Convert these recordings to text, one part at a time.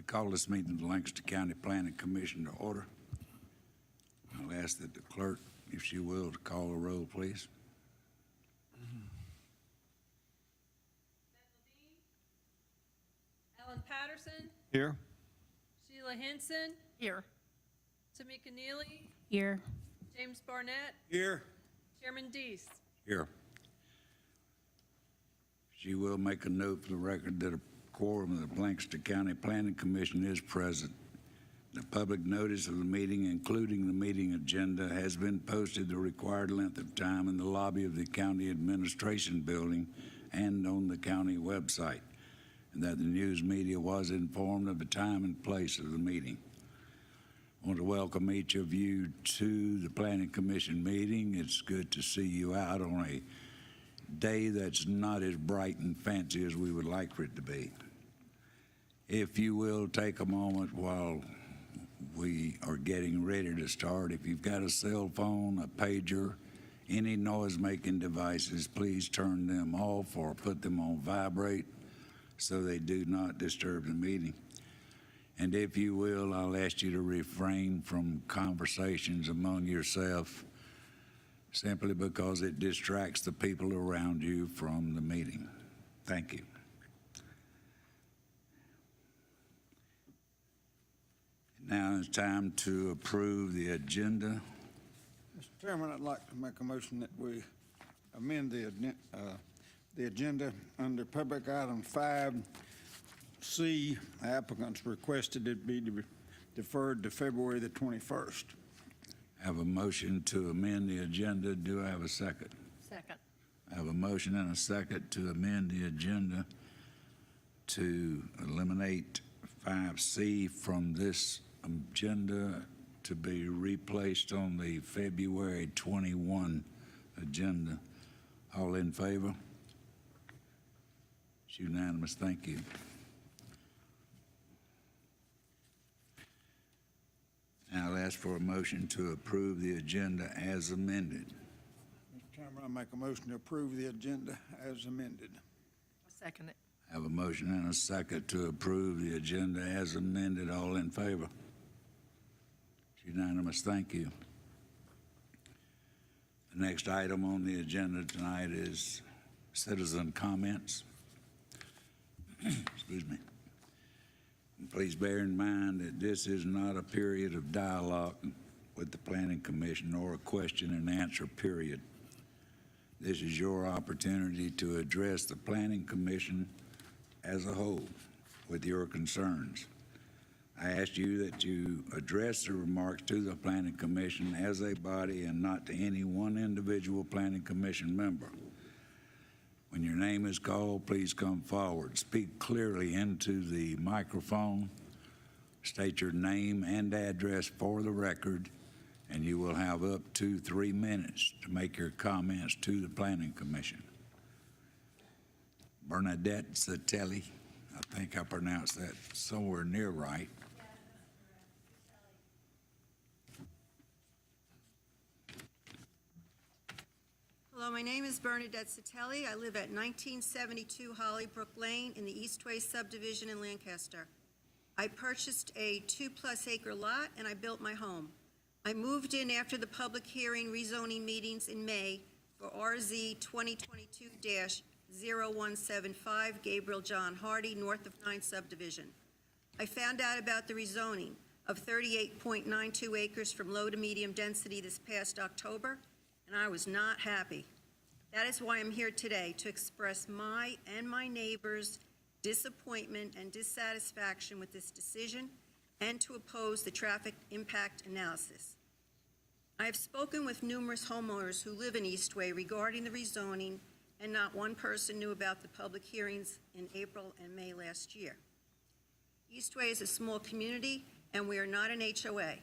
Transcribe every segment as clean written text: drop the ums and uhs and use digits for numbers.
call this meeting of the Lancaster County Planning Commission to order. I'll ask that the clerk, if she will, to call the roll, please. Alan Patterson. Here. Sheila Henson. Here. Tamika Neely. Here. James Barnett. Here. Chairman Deese. Here. She will make a note for the record that a quorum of the Lancaster County Planning Commission is present. The public notice of the meeting, including the meeting agenda, has been posted the required length of time in the lobby of the County Administration Building and on the county website, and that the news media was informed of the time and place of the meeting. I want to welcome each of you to the Planning Commission meeting. It's good to see you out on a day that's not as bright and fancy as we would like for it to be. If you will take a moment while we are getting ready to start. If you've got a cell phone, a pager, any noise-making devices, please turn them off or put them on vibrate so they do not disturb the meeting. And if you will, I'll ask you to refrain from conversations among yourself simply because it distracts the people around you from the meeting. Thank you. Now it's time to approve the agenda. Mr. Chairman, I'd like to make a motion that we amend the agenda under public item 5C. Applicants requested it be deferred to February the 21st. I have a motion to amend the agenda. Do I have a second? Second. I have a motion and a second to amend the agenda to eliminate 5C from this agenda to be replaced on the February 21 agenda. All in favor? It's unanimous. Thank you. Now I'll ask for a motion to approve the agenda as amended. Mr. Chairman, I make a motion to approve the agenda as amended. I'll second it. I have a motion and a second to approve the agenda as amended. All in favor? It's unanimous. Thank you. The next item on the agenda tonight is citizen comments. Excuse me. And please bear in mind that this is not a period of dialogue with the Planning Commission or a question and answer period. This is your opportunity to address the Planning Commission as a whole with your concerns. I ask you that you address the remarks to the Planning Commission as a body and not to any one individual Planning Commission member. When your name is called, please come forward. Speak clearly into the microphone. State your name and address for the record, and you will have up to 3 minutes to make your comments to the Planning Commission. Bernadette Satelli, I think I pronounced that somewhere near right. Hello, my name is Bernadette Satelli. I live at 1972 Hollybrook Lane in the Eastway subdivision in Lancaster. I purchased a 2+ acre lot and I built my home. I moved in after the public hearing rezoning meetings in May for RZ 2022-0175 Gabriel John Hardy, north of 9 subdivision. I found out about the rezoning of 38.92 acres from low to medium density this past October, and I was not happy. That is why I'm here today, to express my and my neighbors' disappointment and dissatisfaction with this decision and to oppose the traffic impact analysis. I have spoken with numerous homeowners who live in Eastway regarding the rezoning, and not one person knew about the public hearings in April and May last year. Eastway is a small community, and we are not an HOA.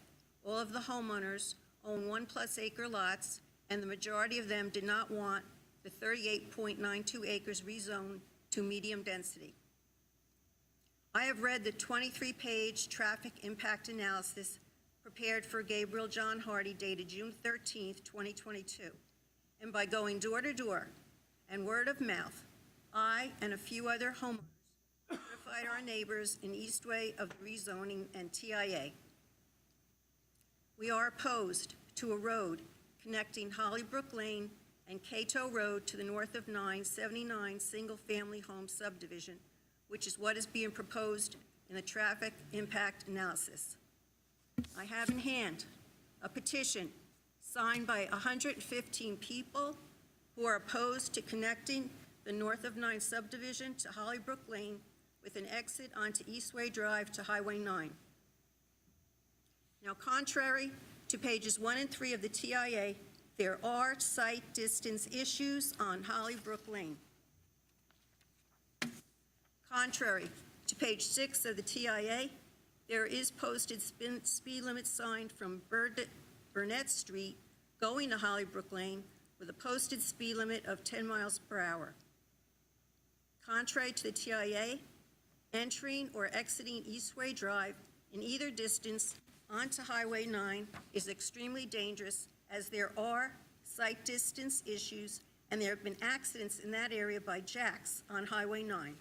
All of the homeowners own 1+ acre lots, and the majority of them did not want the 38.92 acres rezoned to medium density. I have read the 23-page traffic impact analysis prepared for Gabriel John Hardy dated June 13th, 2022. And by going door to door and word of mouth, I and a few other homeowners notified our neighbors in Eastway of the rezoning and TIA. We are opposed to a road connecting Hollybrook Lane and Cato Road to the north of 979 single-family home subdivision, which is what is being proposed in the traffic impact analysis. I have in hand a petition signed by 115 people who are opposed to connecting the north of 9 subdivision to Hollybrook Lane with an exit onto Eastway Drive to Highway 9. Now, contrary to pages 1 and 3 of the TIA, there are site distance issues on Hollybrook Lane. Contrary to page 6 of the TIA, there is posted speed limit sign from Burnett Street going to Hollybrook Lane with a posted speed limit of 10 miles per hour. Contrary to the TIA, entering or exiting Eastway Drive in either distance onto Highway 9 is extremely dangerous, as there are site distance issues and there have been accidents in that area by jacks on Highway 9.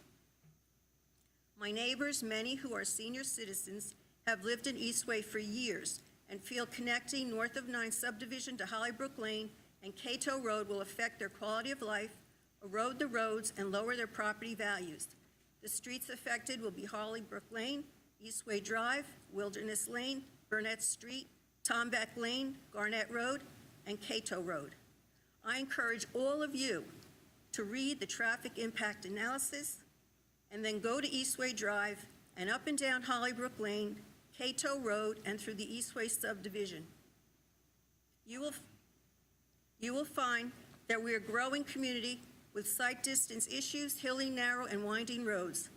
My neighbors, many who are senior citizens, have lived in Eastway for years and feel connecting north of 9 subdivision to Hollybrook Lane and Cato Road will affect their quality of life, erode the roads, and lower their property values. The streets affected will be Hollybrook Lane, Eastway Drive, Wilderness Lane, Burnett Street, Tombeck Lane, Garnett Road, and Cato Road. I encourage all of you to read the traffic impact analysis and then go to Eastway Drive and up and down Hollybrook Lane, Cato Road, and through the Eastway subdivision. You will find that we are a growing community with site distance issues, hilly, narrow, and winding roads.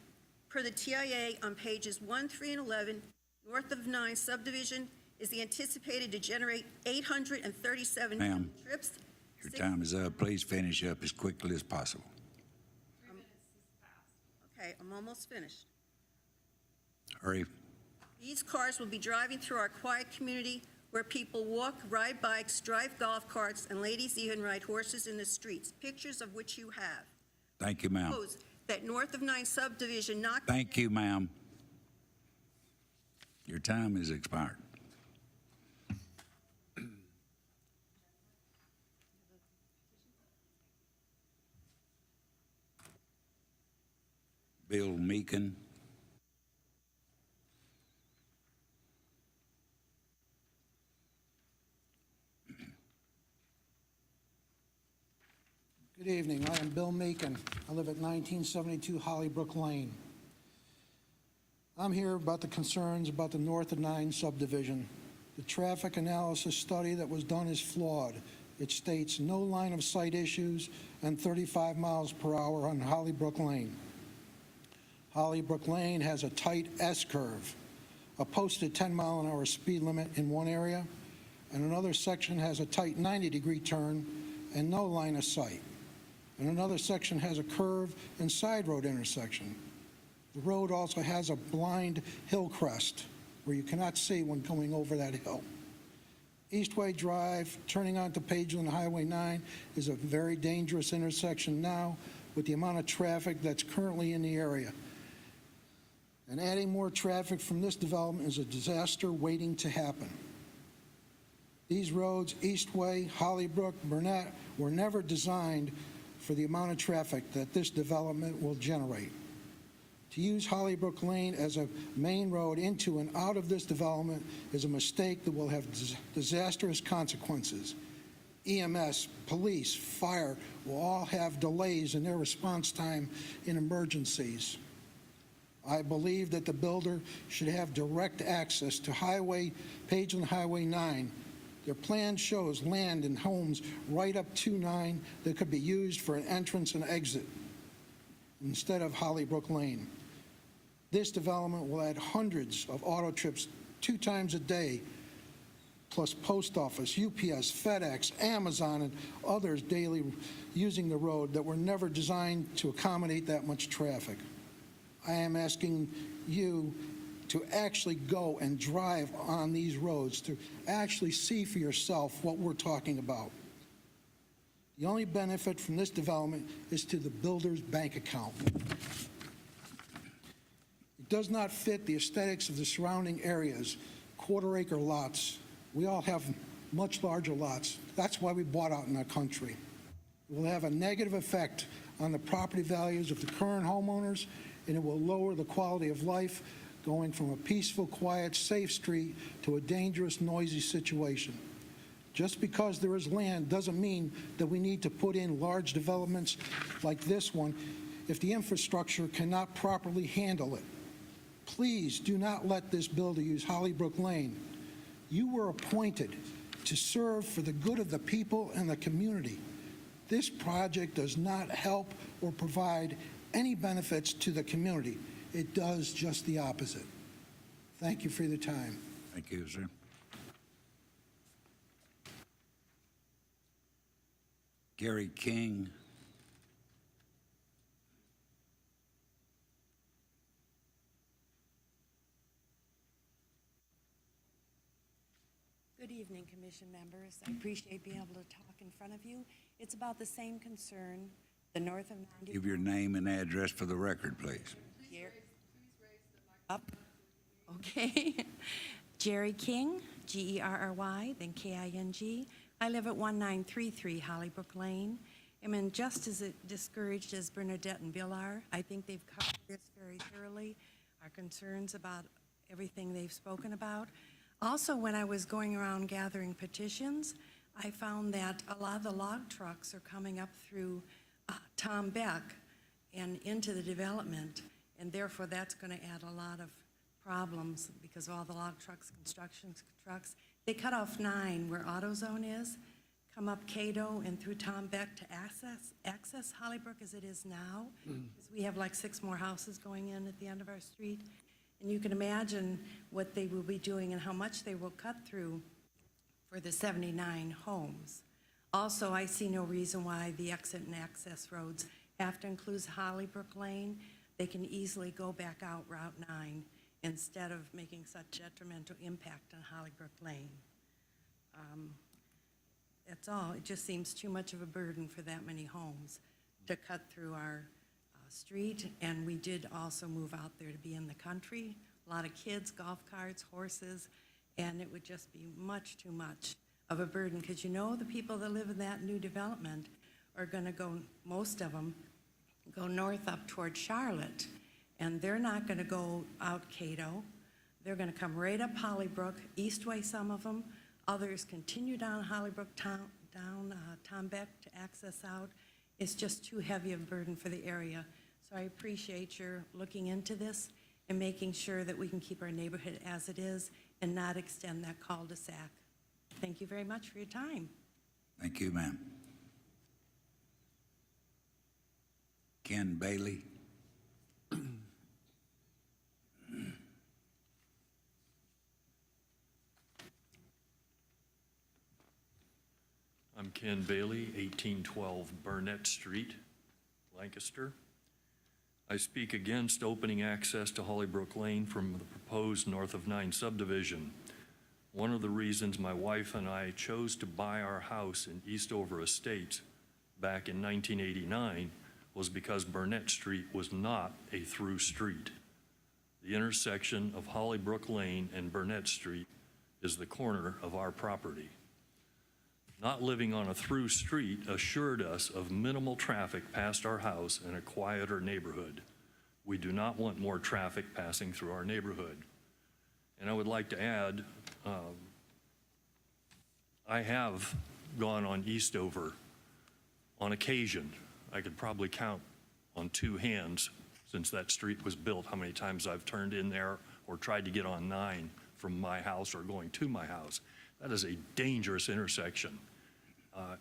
Per the TIA on pages 1, 3, and 11, north of 9 subdivision is anticipated to generate 837 Ma'am, trips. Your time is up. Please finish up as quickly as possible. Okay, I'm almost finished. Hurry. These cars will be driving through our quiet community where people walk, ride bikes, drive golf carts, and ladies even ride horses in the streets, pictures of which you have. Thank you, ma'am. Propose that north of 9 subdivision not Thank you, ma'am. Your time is expired. Bill Meakin. Good evening. I am Bill Meakin. I live at 1972 Hollybrook Lane. I'm here about the concerns about the north of 9 subdivision. The traffic analysis study that was done is flawed. It states no line of sight issues and 35 miles per hour on Hollybrook Lane. Hollybrook Lane has a tight S-curve, a posted 10-mile-an-hour speed limit in one area, and another section has a tight 90-degree turn and no line of sight. And another section has a curve and side road intersection. The road also has a blind hill crest where you cannot see when going over that hill. Eastway Drive, turning onto Pageland Highway 9, is a very dangerous intersection now with the amount of traffic that's currently in the area. And adding more traffic from this development is a disaster waiting to happen. These roads, Eastway, Hollybrook, Burnett, were never designed for the amount of traffic that this development will generate. To use Hollybrook Lane as a main road into and out of this development is a mistake that will have disastrous consequences. EMS, police, fire will all have delays in their response time in emergencies. I believe that the builder should have direct access to Pageland Highway 9. Their plan shows land and homes right up to 9 that could be used for an entrance and exit instead of Hollybrook Lane. This development will add hundreds of auto trips 2 times a day, plus post office, UPS, FedEx, Amazon, and others daily using the road that were never designed to accommodate that much traffic. I am asking you to actually go and drive on these roads, to actually see for yourself what we're talking about. The only benefit from this development is to the builder's bank account. It does not fit the aesthetics of the surrounding areas, quarter-acre lots. We all have much larger lots. That's why we bought out in the country. It will have a negative effect on the property values of the current homeowners, and it will lower the quality of life, going from a peaceful, quiet, safe street to a dangerous, noisy situation. Just because there is land doesn't mean that we need to put in large developments like this one if the infrastructure cannot properly handle it. Please do not let this builder use Hollybrook Lane. You were appointed to serve for the good of the people and the community. This project does not help or provide any benefits to the community. It does just the opposite. Thank you for your time. Thank you, sir. Gary King. Good evening, Commission members. I appreciate being able to talk in front of you. It's about the same concern, the north of 90. Give your name and address for the record, please. Up. Okay. Jerry King, Gerry, then King. I live at 1933 Hollybrook Lane. I'm just as discouraged as Bernadette and Bill are. I think they've covered this very thoroughly, our concerns about everything they've spoken about. Also, when I was going around gathering petitions, I found that a lot of the log trucks are coming up through Tom Beck and into the development, and therefore that's going to add a lot of problems because of all the log trucks, construction trucks. They cut off 9 where AutoZone is, come up Cato and through Tom Beck to access Hollybrook as it is now, because we have like 6 more houses going in at the end of our street. And you can imagine what they will be doing and how much they will cut through for the 79 homes. Also, I see no reason why the exit and access roads have to include Hollybrook Lane. They can easily go back out Route 9 instead of making such detrimental impact on Hollybrook Lane. That's all. It just seems too much of a burden for that many homes to cut through our street, and we did also move out there to be in the country. A lot of kids, golf carts, horses, and it would just be much too much of a burden because you know the people that live in that new development are going to go, most of them, go north up toward Charlotte, and they're not going to go out Cato. They're going to come right up Hollybrook, Eastway, some of them. Others continue down Hollybrook, down Tom Beck to access out. It's just too heavy of a burden for the area. So I appreciate your looking into this and making sure that we can keep our neighborhood as it is and not extend that cul-de-sac. Thank you very much for your time. Thank you, ma'am. Ken Bailey. I'm Ken Bailey, 1812 Burnett Street, Lancaster. I speak against opening access to Hollybrook Lane from the proposed north of 9 subdivision. One of the reasons my wife and I chose to buy our house in Eastover Estates back in 1989 was because Burnett Street was not a through street. The intersection of Hollybrook Lane and Burnett Street is the corner of our property. Not living on a through street assured us of minimal traffic past our house in a quieter neighborhood. We do not want more traffic passing through our neighborhood. And I would like to add, I have gone on Eastover on occasion. I could probably count on 2 hands since that street was built how many times I've turned in there or tried to get on 9 from my house or going to my house. That is a dangerous intersection.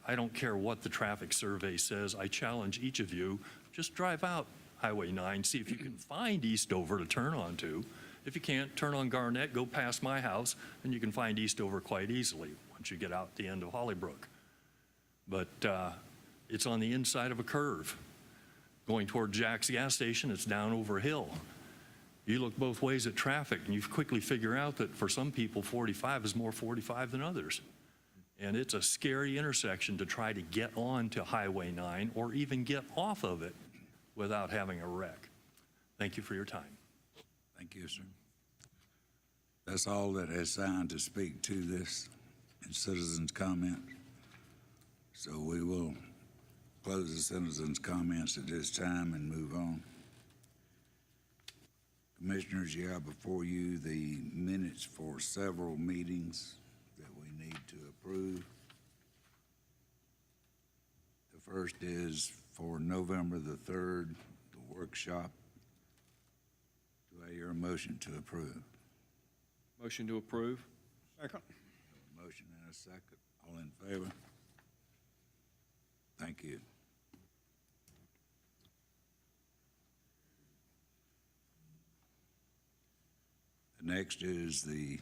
I don't care what the traffic survey says. I challenge each of you, just drive out Highway 9, see if you can find Eastover to turn onto. If you can't, turn on Garnett, go past my house, and you can find Eastover quite easily once you get out the end of Hollybrook. But it's on the inside of a curve. Going toward Jack's gas station, it's down over a hill. You look both ways at traffic, and you quickly figure out that for some people, 45 is more 45 than others. And it's a scary intersection to try to get on to Highway 9 or even get off of it without having a wreck. Thank you for your time. Thank you, sir. That's all that has signed to speak to this in citizens' comment. So we will close the citizens' comments at this time and move on. Commissioners, you have before you the minutes for several meetings that we need to approve. The first is for November the 3rd, the workshop. Do I hear a motion to approve? Motion to approve. Second. A motion and a second. All in favor? Thank you. The next is the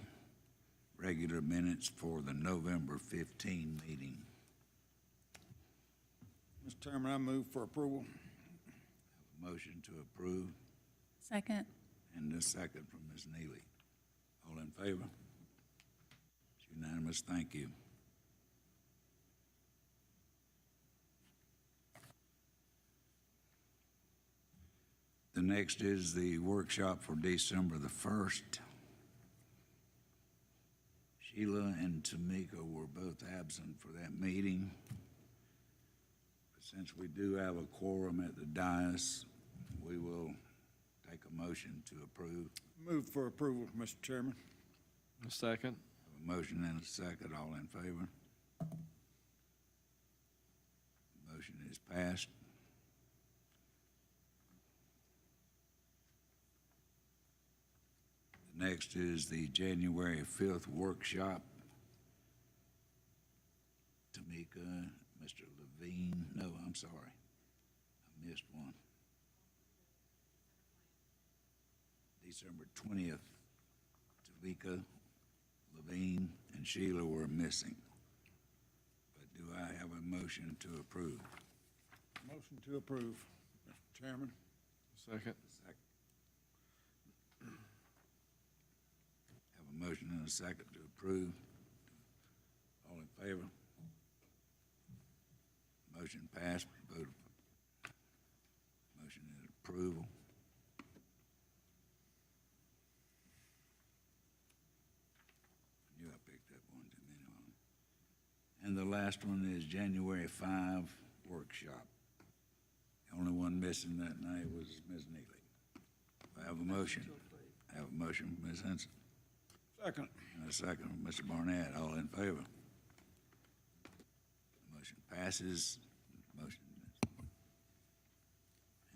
regular minutes for the November 15 meeting. Mr. Chairman, I move for approval. A motion to approve Second. and a second from Ms. Neely. All in favor? It's unanimous. Thank you. The next is the workshop for December the 1st. Sheila and Tamika were both absent for that meeting. But since we do have a quorum at the dais, we will take a motion to approve. Move for approval, Mr. Chairman. A second. Have a motion and a second. All in favor? Motion is passed. Next is the January 5th workshop. Tamika, Mr. Levine, no, I'm sorry, I missed one. December 20th, Tamika, Levine, and Sheila were missing. But do I have a motion to approve? Motion to approve, Mr. Chairman. Second. Have a motion and a second to approve. All in favor? Motion passed. Vote. Motion is approval. I knew I picked up one too many on it. And the last one is January 5 workshop. The only one missing that night was Ms. Neely. I have a motion. I have a motion from Ms. Henson. Second. And a second from Mr. Barnett. All in favor? Motion passes. Motion.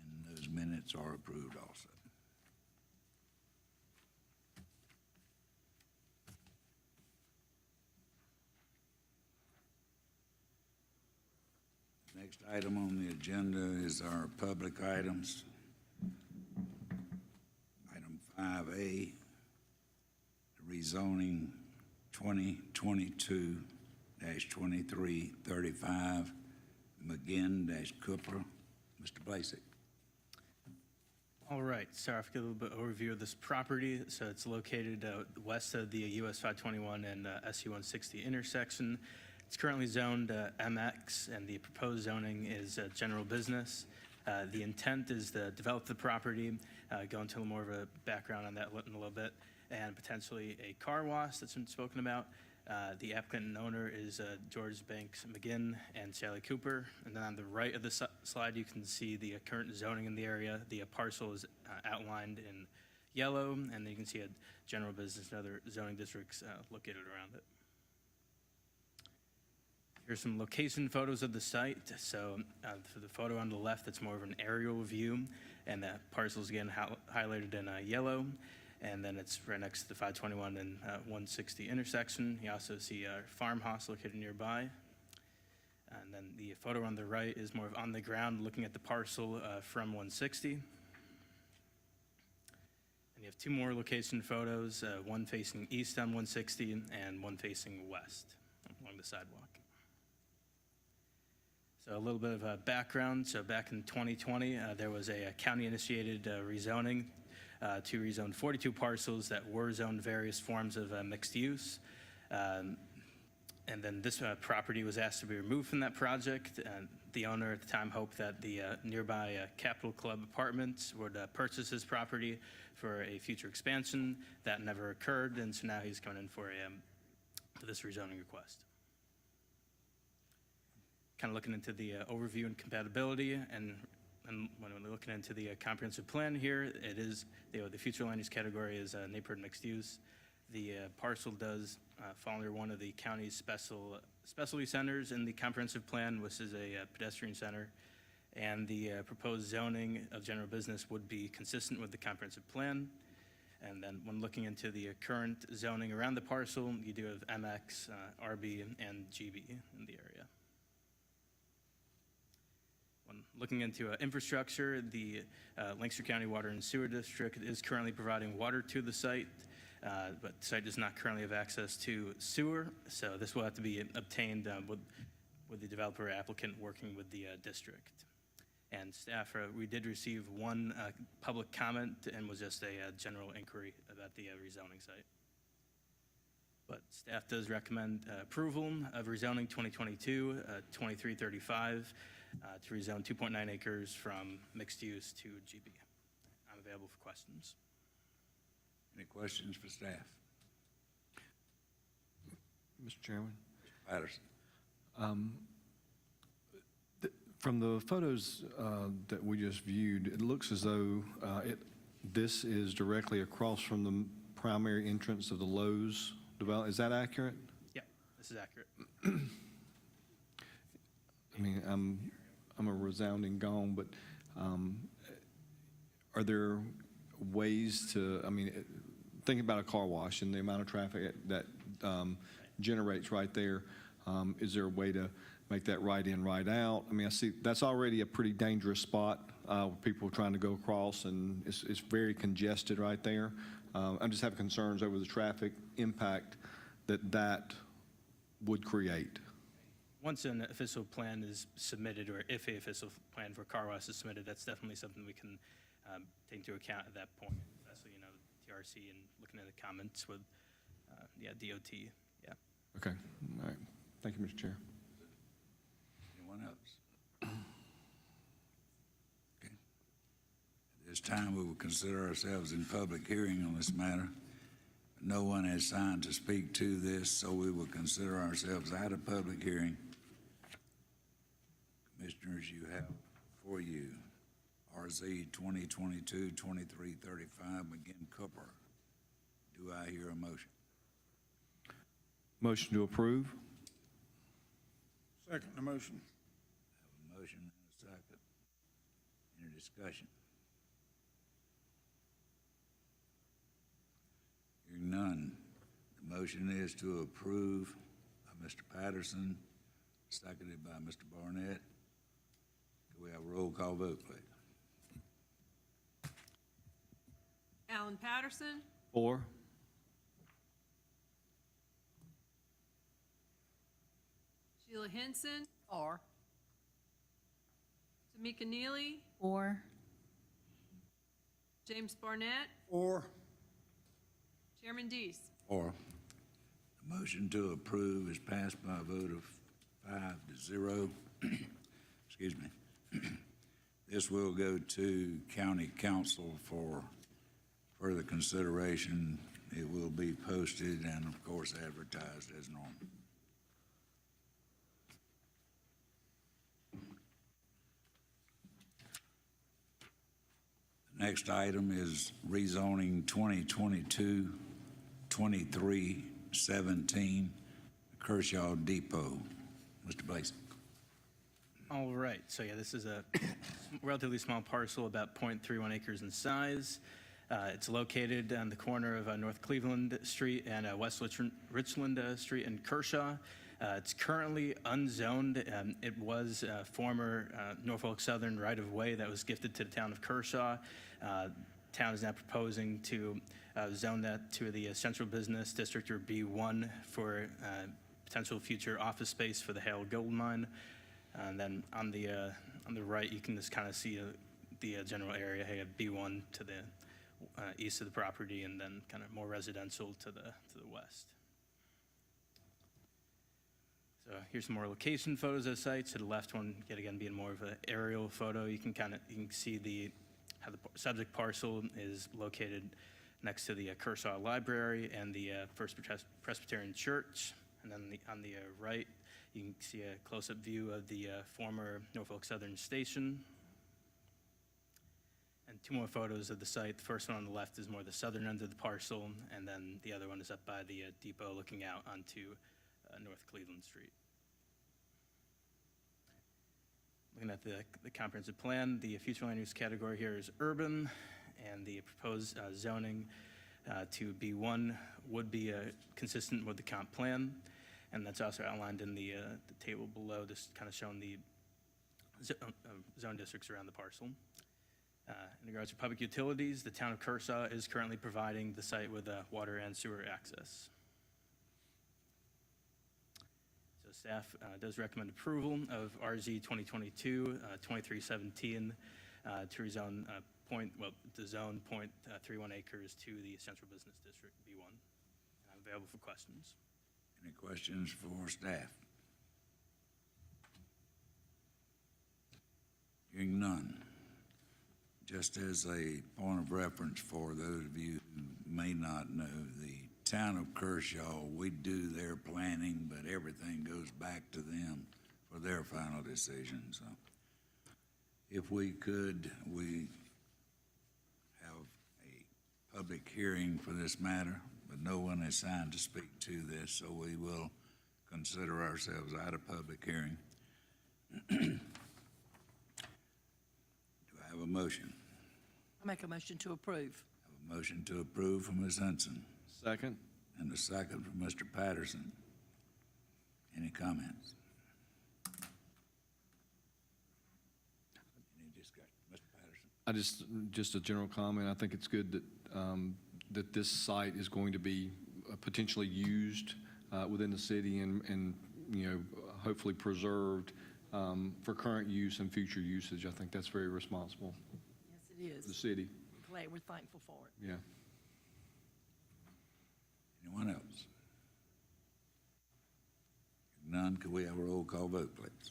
And those minutes are approved also. Next item on the agenda is our public items. Item 5A, rezoning 2022-2335 McGinn-Cooper. Mr. Blasek. All right, so I'll give a little bit overview of this property. So it's located west of the US 521 and SU 160 intersection. It's currently zoned MX, and the proposed zoning is general business. The intent is to develop the property, go into more of a background on that in a little bit, and potentially a car wash that's been spoken about. The applicant and owner is George Banks McGinn and Sally Cooper. And then on the right of the slide, you can see the current zoning in the area. The parcel is outlined in yellow, and then you can see a general business and other zoning districts located around it. Here's some location photos of the site. So for the photo on the left, it's more of an aerial view, and the parcel's again highlighted in yellow. And then it's right next to the 521 and 160 intersection. You also see a farmhouse located nearby. And then the photo on the right is more of on the ground looking at the parcel from 160. And you have two more location photos, one facing east on 160 and one facing west along the sidewalk. So a little bit of background. So back in 2020, there was a county-initiated rezoning to rezone 42 parcels that were zoned various forms of mixed use. And then this property was asked to be removed from that project. The owner at the time hoped that the nearby Capitol Club Apartments would purchase his property for a future expansion. That never occurred, and so now he's coming in for this rezoning request. Kind of looking into the overview and compatibility, and when we're looking into the comprehensive plan here, it is, the future land use category is neighborhood mixed use. The parcel does fall under one of the county's specialty centers in the comprehensive plan, which is a pedestrian center. And the proposed zoning of general business would be consistent with the comprehensive plan. And then when looking into the current zoning around the parcel, you do have MX, RB, and GB in the area. When looking into infrastructure, the Lancaster County Water and Sewer District is currently providing water to the site, but the site does not currently have access to sewer, so this will have to be obtained with the developer applicant working with the district. And staff, we did receive one public comment and was just a general inquiry about the rezoning site. But staff does recommend approval of rezoning 2022-2335 to rezone 2.9 acres from mixed use to GB. I'm available for questions. Any questions for staff? Mr. Chairman, Patterson? from the photos that we just viewed, it looks as though this is directly across from the primary entrance of the Lowe's development. Is that accurate? Yeah, this is accurate. I mean, I'm a resounding gong, but are there ways to, I mean, think about a car wash and the amount of traffic that generates right there. Is there a way to make that right in, right out? I mean, I see that's already a pretty dangerous spot where people are trying to go across, and it's very congested right there. I just have concerns over the traffic impact that would create. Once an official plan is submitted, or if a official plan for car wash is submitted, that's definitely something we can take into account at that point, especially, TRC and looking at the comments with, DOT, yeah. Okay, all right. Thank you, Mr. Chair. Anyone else? Okay. At this time, we will consider ourselves in public hearing on this matter. No one has signed to speak to this, so we will consider ourselves out of public hearing. Commissioners, you have before you RZ 2022-2335, McGinn Cooper. Do I hear a motion? Motion to approve? Second the motion. Have a motion and a second. Any discussion? Hearing none. The motion is to approve by Mr. Patterson, seconded by Mr. Barnett. Could we have a roll call vote, please? Alan Patterson, Four? Sheila Henson. 4. Tamika Neely, 4. James Barnett, Or, Chairman Deese. Or, the motion to approve is passed by a vote of 5-0. Excuse me. This will go to County Council for further consideration. It will be posted and, of course, advertised as normal. The next item is rezoning 2022-2317 Kershaw Depot. Mr. Blason. All right, so yeah, this is a relatively small parcel, about 0.31 acres in size. It's located on the corner of North Cleveland Street and West Richland Street in Kershaw. It's currently unzoned. It was former Norfolk Southern right-of-way that was gifted to the town of Kershaw. Town is now proposing to zone that to the Central Business District, or B1, for potential future office space for the Hale Gold Mine. And then on the right, you can just kind of see the general area. You have B1 to the east of the property, and then kind of more residential to the west. So here's some more location photos of the site. So the left one, yet again, being more of an aerial photo. You can see how the subject parcel is located next to the Kershaw Library and the First Presbyterian Church. And then on the right, you can see a close-up view of the former Norfolk Southern Station. And two more photos of the site. The first one on the left is more the southern end of the parcel, and then the other one is up by the depot looking out onto North Cleveland Street. Looking at the comprehensive plan, the future land use category here is urban, and the proposed zoning to B1 would be consistent with the comp plan, and that's also outlined in the table below, just kind of showing the zone districts around the parcel. In regards to public utilities, the town of Kershaw is currently providing the site with water and sewer access. So staff does recommend approval of RZ 2022-2317 to rezone to zone 0.31 acres to the Central Business District B1. I'm available for questions. Any questions for staff? Hearing none. Just as a point of reference for those of you who may not know, the town of Kershaw, we do their planning, but everything goes back to them for their final decision. So if we could, we have a public hearing for this matter, but no one is signed to speak to this, so we will consider ourselves out of public hearing. Do I have a motion? I make a motion to approve. I have a motion to approve from Ms. Henson Second. and a second from Mr. Patterson. Any comments? Any discussion? Mr. Patterson? Just a general comment. I think it's good that, that this site is going to be potentially used within the city and hopefully preserved for current use and future usage. I think that's very responsible. Yes, it The is. city, Glad we're thankful for it. yeah. Anyone else? If none, could we have a roll call vote, please?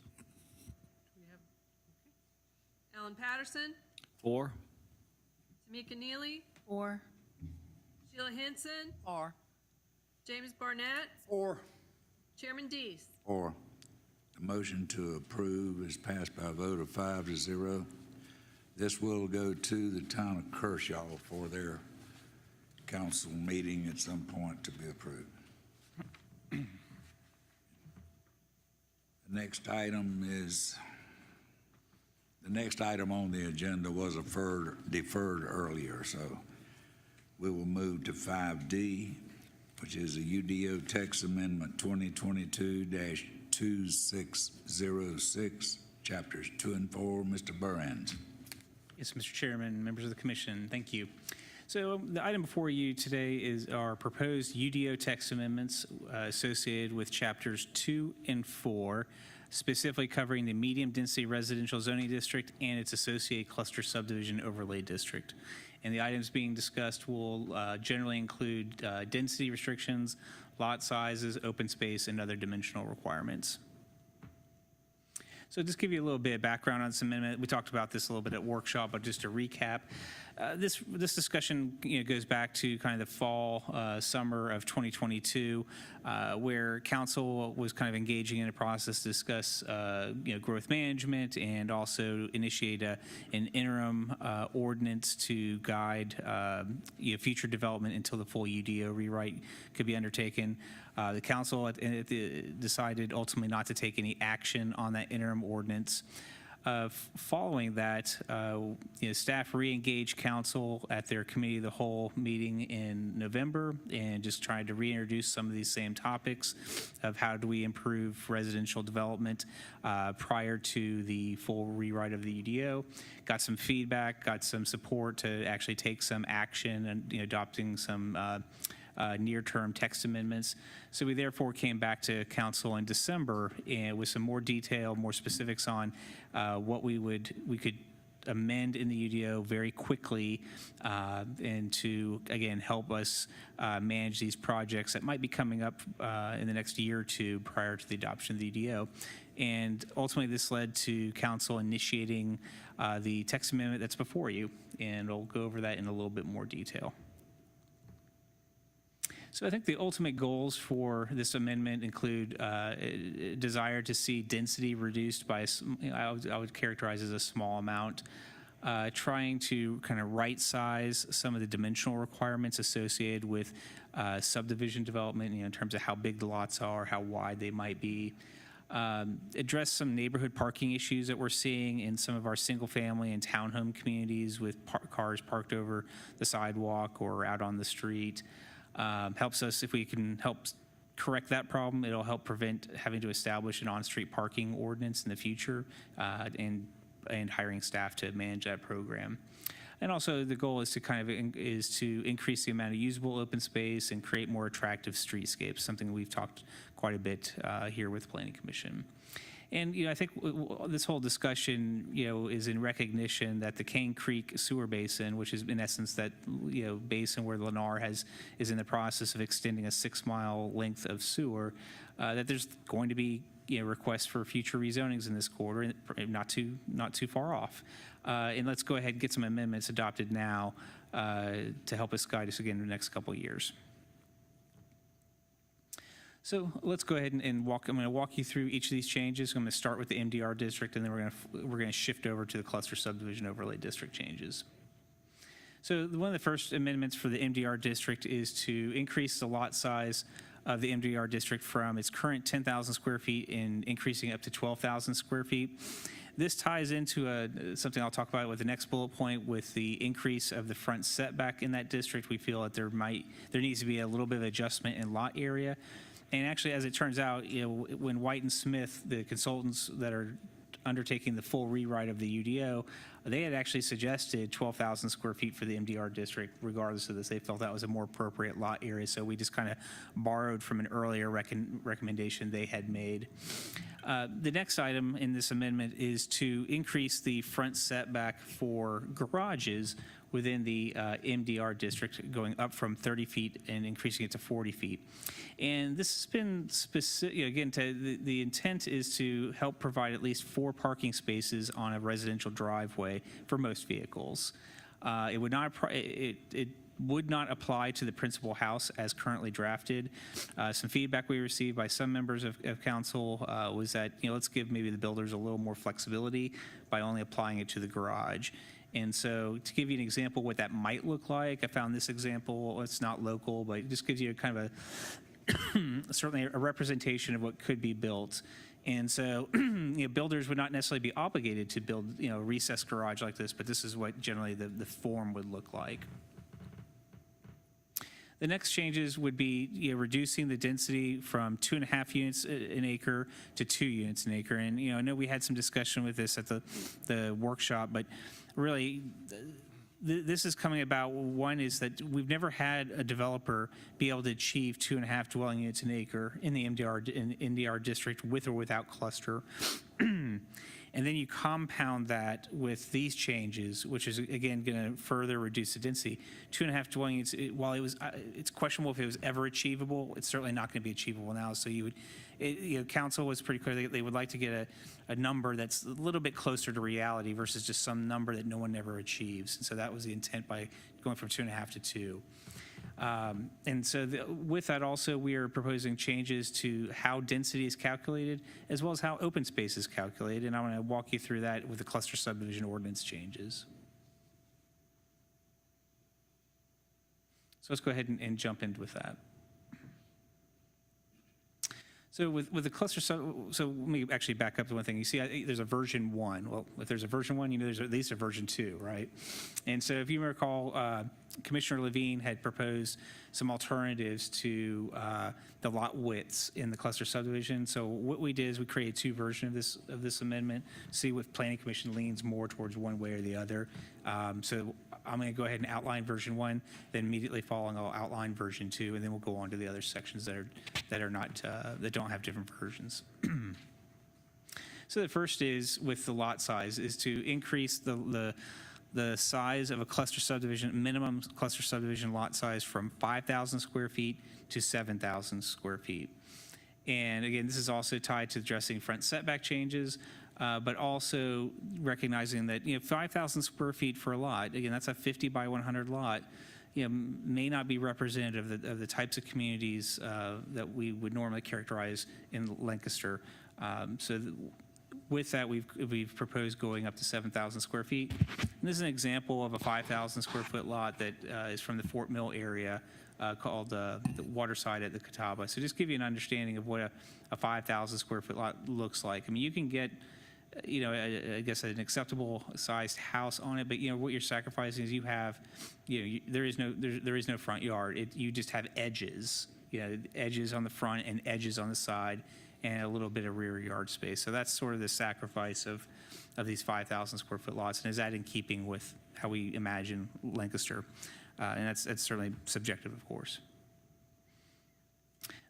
Alan Patterson, 4? Tamika Neely, Or. Sheila Henson, Or. James Barnett, Or. Chairman Dees. Or the motion to approve is passed by a vote of 5-0. This will go to the town of Kershaw for their council meeting at some point to be approved. The next item on the agenda was deferred earlier, so we will move to 5D, which is a UDO text amendment 2022-2606, chapters 2 and 4. Mr. Burns. Yes, Mr. Chairman, members of the commission, thank you. So the item before you today is our proposed UDO text amendments associated with chapters 2 and 4, specifically covering the medium-density residential zoning district and its associated cluster subdivision overlay district. And the items being discussed will generally include density restrictions, lot sizes, open space, and other dimensional requirements. So just give you a little bit of background on this amendment. We talked about this a little bit at workshop, but just to recap, this discussion goes back to kind of the fall, summer of 2022, where council was kind of engaging in a process to discuss growth management and also initiate an interim ordinance to guide future development until the full UDO rewrite could be undertaken. The council decided ultimately not to take any action on that interim ordinance. Following that, staff re-engaged council at their committee of the whole meeting in November and just tried to reintroduce some of these same topics of how do we improve residential development prior to the full rewrite of the UDO. Got some feedback, got some support to actually take some action and adopting some near-term text amendments. So we therefore came back to council in December and with some more detail, more specifics on what we could amend in the UDO very quickly and to, again, help us manage these projects that might be coming up in the next year or two prior to the adoption of the UDO. And ultimately, this led to council initiating the text amendment that's before you, and I'll go over that in a little bit more detail. So I think the ultimate goals for this amendment include a desire to see density reduced by, I would characterize as a small amount, trying to kind of right-size some of the dimensional requirements associated with subdivision development, in terms of how big the lots are, how wide they might be, address some neighborhood parking issues that we're seeing in some of our single-family and townhome communities with cars parked over the sidewalk or out on the street. Helps us, if we can help correct that problem, it'll help prevent having to establish an on-street parking ordinance in the future and hiring staff to manage that program. And also the goal is to increase the amount of usable open space and create more attractive streetscapes, something we've talked quite a bit here with Planning Commission. And I think this whole discussion, is in recognition that the Cane Creek sewer basin, which is in essence that basin where Lennar is in the process of extending a 6-mile length of sewer, that there's going to be requests for future rezonings in this quarter, not too far off. And let's go ahead and get some amendments adopted now to help us guide us again in the next couple of years. So let's go ahead and I'm going to walk you through each of these changes. I'm going to start with the MDR district, and then we're going to shift over to the cluster subdivision overlay district changes. So one of the first amendments for the MDR district is to increase the lot size of the MDR district from its current 10,000 square feet and increasing it up to 12,000 square feet. This ties into something I'll talk about with the next bullet point with the increase of the front setback in that district. We feel that there needs to be a little bit of adjustment in lot area. And actually, as it turns out, when White and Smith, the consultants that are undertaking the full rewrite of the UDO, they had actually suggested 12,000 square feet for the MDR district. Regardless of this, they felt that was a more appropriate lot area. So we just kind of borrowed from an earlier recommendation they had made. The next item in this amendment is to increase the front setback for garages within the MDR district, going up from 30 feet and increasing it to 40 feet. And this has been specific, again, the intent is to help provide at least 4 parking spaces on a residential driveway for most vehicles. It would not apply to the principal house as currently drafted. Some feedback we received by some members of council was that, let's give maybe the builders a little more flexibility by only applying it to the garage. And so to give you an example what that might look like, I found this example. It's not local, but it just gives you kind of certainly a representation of what could be built. And so builders would not necessarily be obligated to build a recessed garage like this, but this is what generally the form would look like. The next changes would be reducing the density from 2.5 units an acre to 2 units an acre. And I know we had some discussion with this at the workshop, but really this is coming about. One is that we've never had a developer be able to achieve 2.5 dwelling units an acre in the MDR district with or without cluster. And then you compound that with these changes, which is, again, going to further reduce the density. 2.5 dwelling units, while it's questionable if it was ever achievable, it's certainly not going to be achievable now. So council was pretty clear they would like to get a number that's a little bit closer to reality versus just some number that no one ever achieves. And so that was the intent by going from 2.5 to 2. And so with that also, we are proposing changes to how density is calculated as well as how open space is calculated. And I want to walk you through that with the cluster subdivision ordinance changes. So let's go ahead and jump in with that. So with the cluster, so let me actually back up to one thing. You see, there's a version 1. Well, if there's a version 1, there's at least a version 2, right? And so if you recall, Commissioner Levine had proposed some alternatives to the lot widths in the cluster subdivision. So what we did is we created 2 versions of this amendment. See what Planning Commission leans more towards one way or the other. So I'm going to go ahead and outline version 1, then immediately following I'll outline version 2, and then we'll go on to the other sections that don't have different versions. So the first is with the lot size is to increase the size of a cluster subdivision, minimum cluster subdivision lot size from 5,000 square feet to 7,000 square feet. And again, this is also tied to addressing front setback changes, but also recognizing that, 5,000 square feet for a lot, again, that's a 50 by 100 lot, may not be representative of the types of communities that we would normally characterize in Lancaster. With that, we've proposed going up to 7,000 square feet. And this is an example of a 5,000 square foot lot that is from the Fort Mill area called the Waterside at the Catawba. So just give you an understanding of what a 5,000 square foot lot looks like. I mean, you can get, I guess an acceptable sized house on it, but what you're sacrificing is you have, there is no front yard. You just have edges, edges on the front and edges on the side, and a little bit of rear yard space. So that's sort of the sacrifice of these 5,000 square foot lots. And is that in keeping with how we imagine Lancaster? And that's certainly subjective, of course.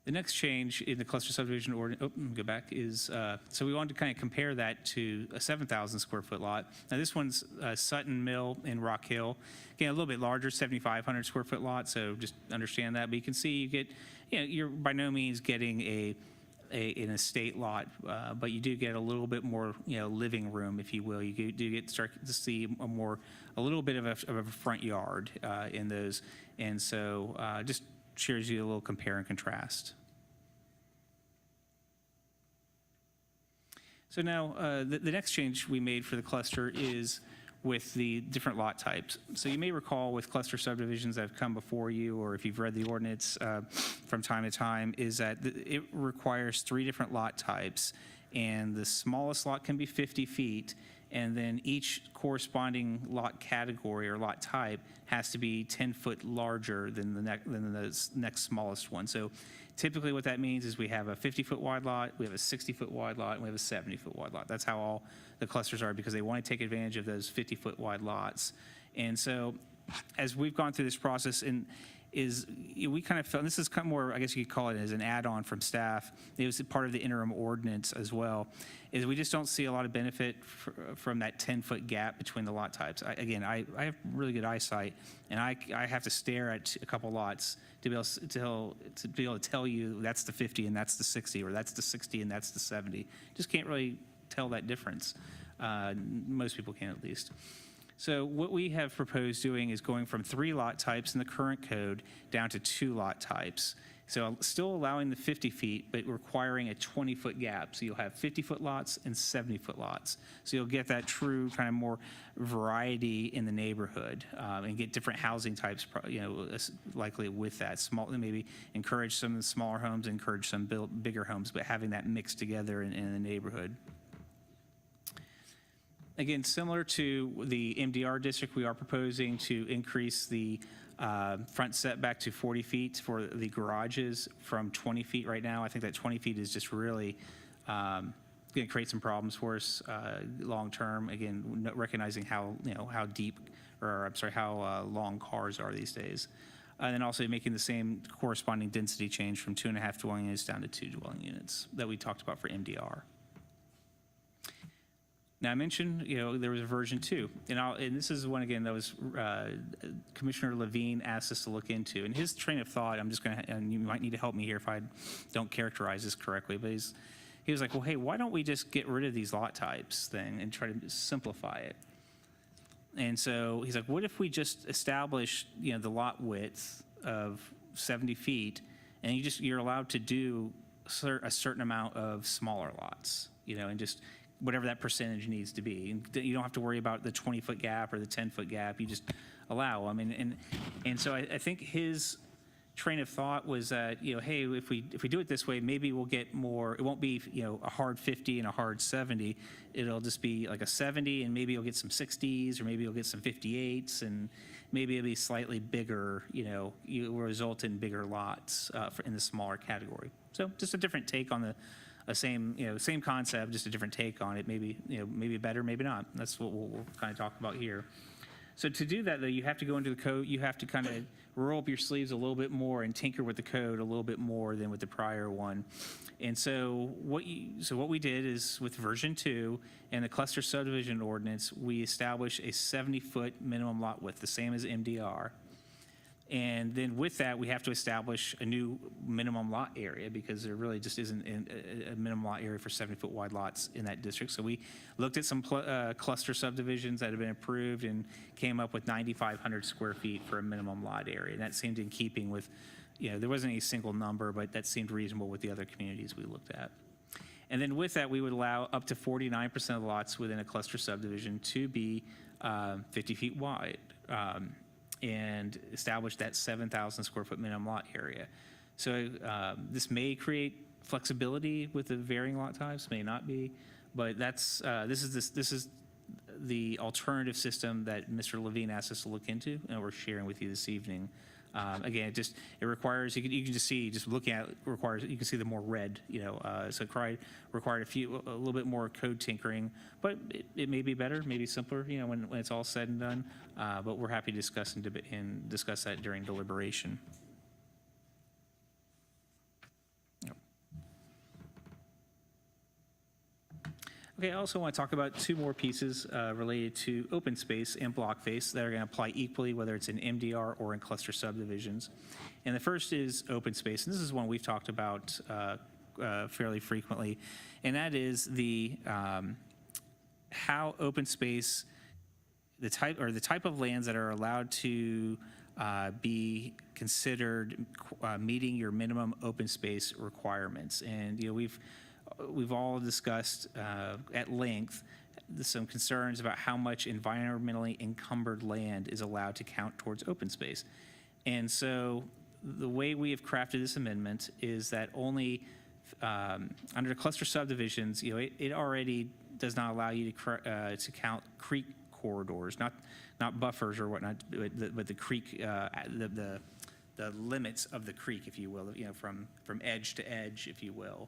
The next change in the cluster subdivision ordinance, let me go back, is, so we wanted to kind of compare that to a 7,000 square foot lot. Now this one's Sutton Mill in Rock Hill. Again, a little bit larger, 7,500 square foot lot, so just understand that. But you can see you get, you're by no means getting an estate lot, but you do get a little bit more, living room, if you will. You do get start to see a little bit of a front yard in those, and so just shares you a little compare and contrast. So now the next change we made for the cluster is with the different lot types. So you may recall with cluster subdivisions that have come before you, or if you've read the ordinance from time to time, is that it requires 3 different lot types, and the smallest lot can be 50 feet, and then each corresponding lot category or lot type has to be 10 foot larger than the next smallest one. So typically what that means is we have a 50-foot wide lot, we have a 60-foot wide lot, and we have a 70-foot wide lot. That's how all the clusters are, because they want to take advantage of those 50-foot wide lots. And so as we've gone through this process, we kind of felt, and this is kind of more, I guess you could call it as an add-on from staff, it was part of the interim ordinance as well, is we just don't see a lot of benefit from that 10-foot gap between the lot types. I have really good eyesight, and I have to stare at a couple lots to be able to tell you that's the 50 and that's the 60, or that's the 60 and that's the 70. Just can't really tell that difference. Most people can, at least. So what we have proposed doing is going from 3 lot types in the current code down to 2 lot types. So still allowing the 50 feet, but requiring a 20-foot gap. So you'll have 50-foot lots and 70-foot lots. So you'll get that true kind of more variety in the neighborhood, and get different housing types, likely with that. Maybe encourage some of the smaller homes, encourage some bigger homes, but having that mixed together in the neighborhood. Again, similar to the MDR district, we are proposing to increase the front setback to 40 feet for the garages from 20 feet right now. I think that 20 feet is just really going to create some problems for us long term. Again, recognizing how long cars are these days. And then also making the same corresponding density change from 2.5 dwelling units down to 2 dwelling units that we talked about for MDR. Now, I mentioned, there was a version 2, and this is one, again, that was Commissioner Levine asked us to look into. And his train of thought, and you might need to help me here if I don't characterize this correctly, but he was like, well, hey, why don't we just get rid of these lot types then and try to simplify it? And so he's like, what if we just establish, the lot width of 70 feet, and you're allowed to do a certain amount of smaller lots, and just whatever that percentage needs to be. You don't have to worry about the 20-foot gap or the 10-foot gap. You just allow. And so I think his train of thought was that, hey, if we do it this way, maybe we'll get more. It won't be, a hard 50 and a hard 70. It'll just be like a 70, and maybe you'll get some 60s, or maybe you'll get some 58s, and maybe it'll be slightly bigger. You will result in bigger lots in the smaller category. So just a different take on the same concept, just a different take on it. Maybe better, maybe not. That's what we'll kind of talk about here. So to do that, though, you have to go into the code, you have to kind of roll up your sleeves a little bit more and tinker with the code a little bit more than with the prior one. And so what we did is with version 2 and the cluster subdivision ordinance, we established a 70-foot minimum lot width, the same as MDR. And then with that, we have to establish a new minimum lot area because there really just isn't a minimum lot area for 70-foot wide lots in that district. So we looked at some cluster subdivisions that have been approved and came up with 9,500 square feet for a minimum lot area. And that seemed in keeping with, there wasn't any single number, but that seemed reasonable with the other communities we looked at. And then with that, we would allow up to 49% of the lots within a cluster subdivision to be 50 feet wide. And establish that 7,000 square foot minimum lot area. So this may create flexibility with the varying lot types, may not be, but this is the alternative system that Mr. Levine asked us to look into, and we're sharing with you this evening. Again, it requires, you can just see, just looking at it requires, you can see the more red, so it required a little bit more code tinkering, but it may be better, maybe simpler, when it's all said and done. But we're happy to discuss and discuss that during deliberation. Okay, I also want to talk about two more pieces related to open space and block face that are going to apply equally, whether it's in MDR or in cluster subdivisions. And the first is open space, and this is one we've talked about fairly frequently, and that is the how open space, the type of lands that are allowed to be considered meeting your minimum open space requirements. And we've all discussed at length some concerns about how much environmentally encumbered land is allowed to count towards open space. And so the way we have crafted this amendment is that only under cluster subdivisions, it already does not allow you to count creek corridors, not buffers or whatnot, but the creek, the limits of the creek, if you will, from edge to edge, if you will.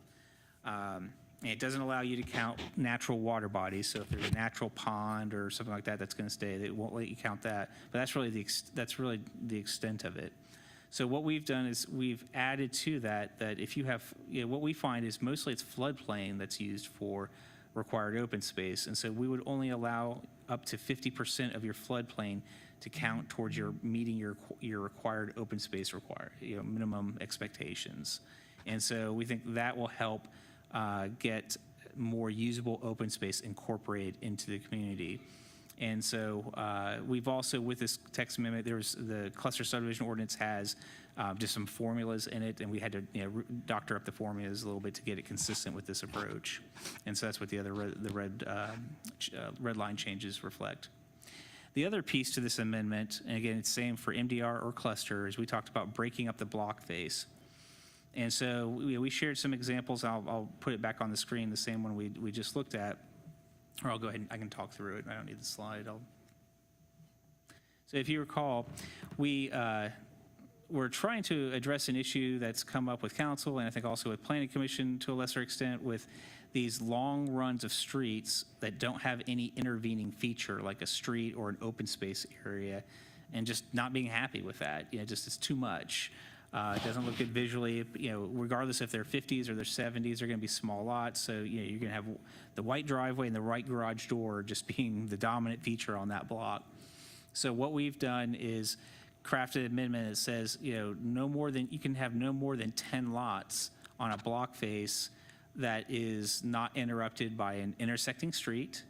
And it doesn't allow you to count natural water bodies. So if there's a natural pond or something like that that's going to stay, they won't let you count that. But that's really the extent of it. So what we've done is we've added to that if you have, what we find is mostly it's floodplain that's used for required open space. And so we would only allow up to 50% of your floodplain to count towards your meeting your required open space minimum expectations. And so we think that will help get more usable open space incorporated into the community. And so we've also, with this text amendment, the cluster subdivision ordinance has just some formulas in it, and we had to doctor up the formulas a little bit to get it consistent with this approach. And so that's what the other red line changes reflect. The other piece to this amendment, and again, it's same for MDR or cluster, is we talked about breaking up the block face. And so we shared some examples. I'll put it back on the screen, the same one we just looked at. Or I'll go ahead and I can talk through it. I don't need the slide. So if you recall, we're trying to address an issue that's come up with council and I think also with planning commission to a lesser extent with these long runs of streets that don't have any intervening feature like a street or an open space area and just not being happy with that. Just it's too much. It doesn't look good visually, regardless if they're 50s or they're 70s, they're going to be small lots. So, you're going to have the white driveway and the right garage door just being the dominant feature on that block. So what we've done is crafted an amendment that says, you can have no more than 10 lots on a block face that is not interrupted by an intersecting street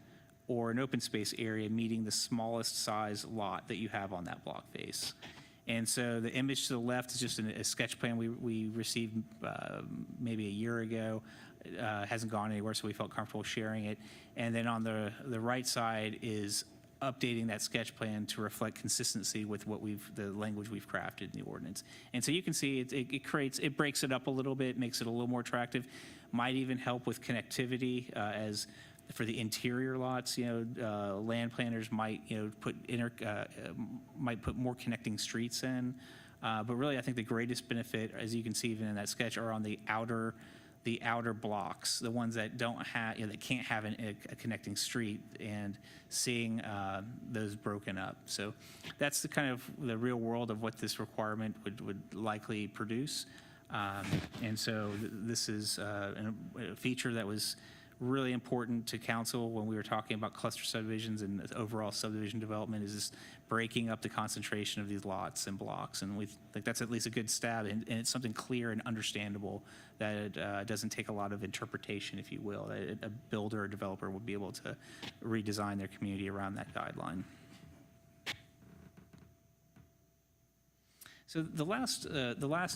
or an open space area meeting the smallest size lot that you have on that block face. And so the image to the left is just a sketch plan we received maybe a year ago. It hasn't gone anywhere, so we felt comfortable sharing it. And then on the right side is updating that sketch plan to reflect consistency with the language we've crafted in the ordinance. And so you can see it breaks it up a little bit, makes it a little more attractive, might even help with connectivity as for the interior lots, land planners might, might put more connecting streets in. But really, I think the greatest benefit, as you can see even in that sketch, are on the outer the outer blocks, the ones that don't have, that can't have a connecting street, and seeing those broken up. So that's the kind of the real world of what this requirement would likely produce. And so this is a feature that was really important to council when we were talking about cluster subdivisions and overall subdivision development, is this breaking up the concentration of these lots and blocks. And we think that's at least a good stab, and it's something clear and understandable that it doesn't take a lot of interpretation, if you will, that a builder or developer would be able to redesign their community around that guideline. So the last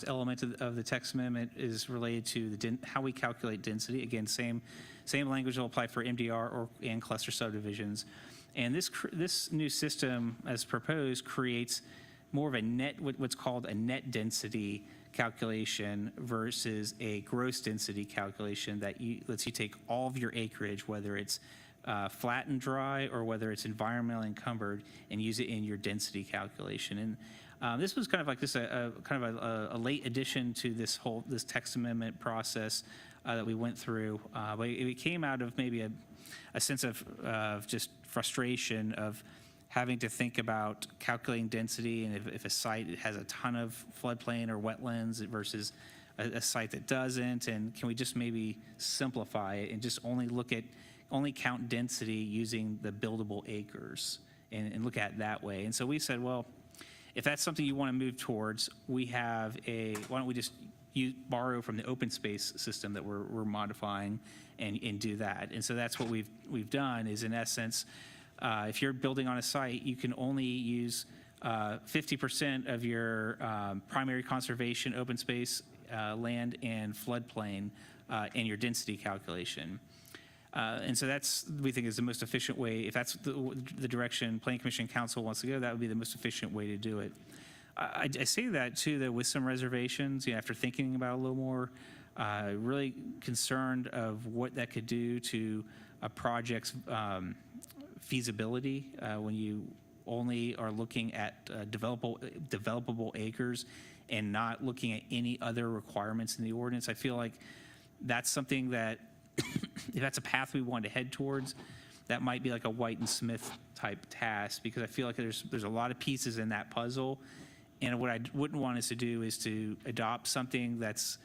element of the text amendment is related to how we calculate density. Again, same language will apply for MDR and cluster subdivisions. And this new system, as proposed, creates more of a net, what's called a net density calculation versus a gross density calculation that lets you take all of your acreage, whether it's flat and dry or whether it's environmentally encumbered, and use it in your density calculation. And this was kind of like a late addition to this text amendment process that we went through. But it came out of maybe a sense of just frustration of having to think about calculating density, and if a site has a ton of floodplain or wetlands versus a site that doesn't, and can we just maybe simplify it and just only count density using the buildable acres and look at it that way. And so we said, well, if that's something you want to move towards, why don't we just borrow from the open space system that we're modifying and do that. And so that's what we've done, is in essence, if you're building on a site, you can only use 50% of your primary conservation open space land and floodplain in your density calculation. And so that's, we think, is the most efficient way. If that's the direction Planning Commission Council wants to go, that would be the most efficient way to do it. I say that too, though, with some reservations, after thinking about it a little more, really concerned of what that could do to a project's feasibility when you only are looking at developable acres and not looking at any other requirements in the ordinance. I feel like that's something that, if that's a path we want to head towards, that might be like a White and Smith type task, because I feel like there's a lot of pieces in that puzzle. And what I wouldn't want us to do is to adopt something that's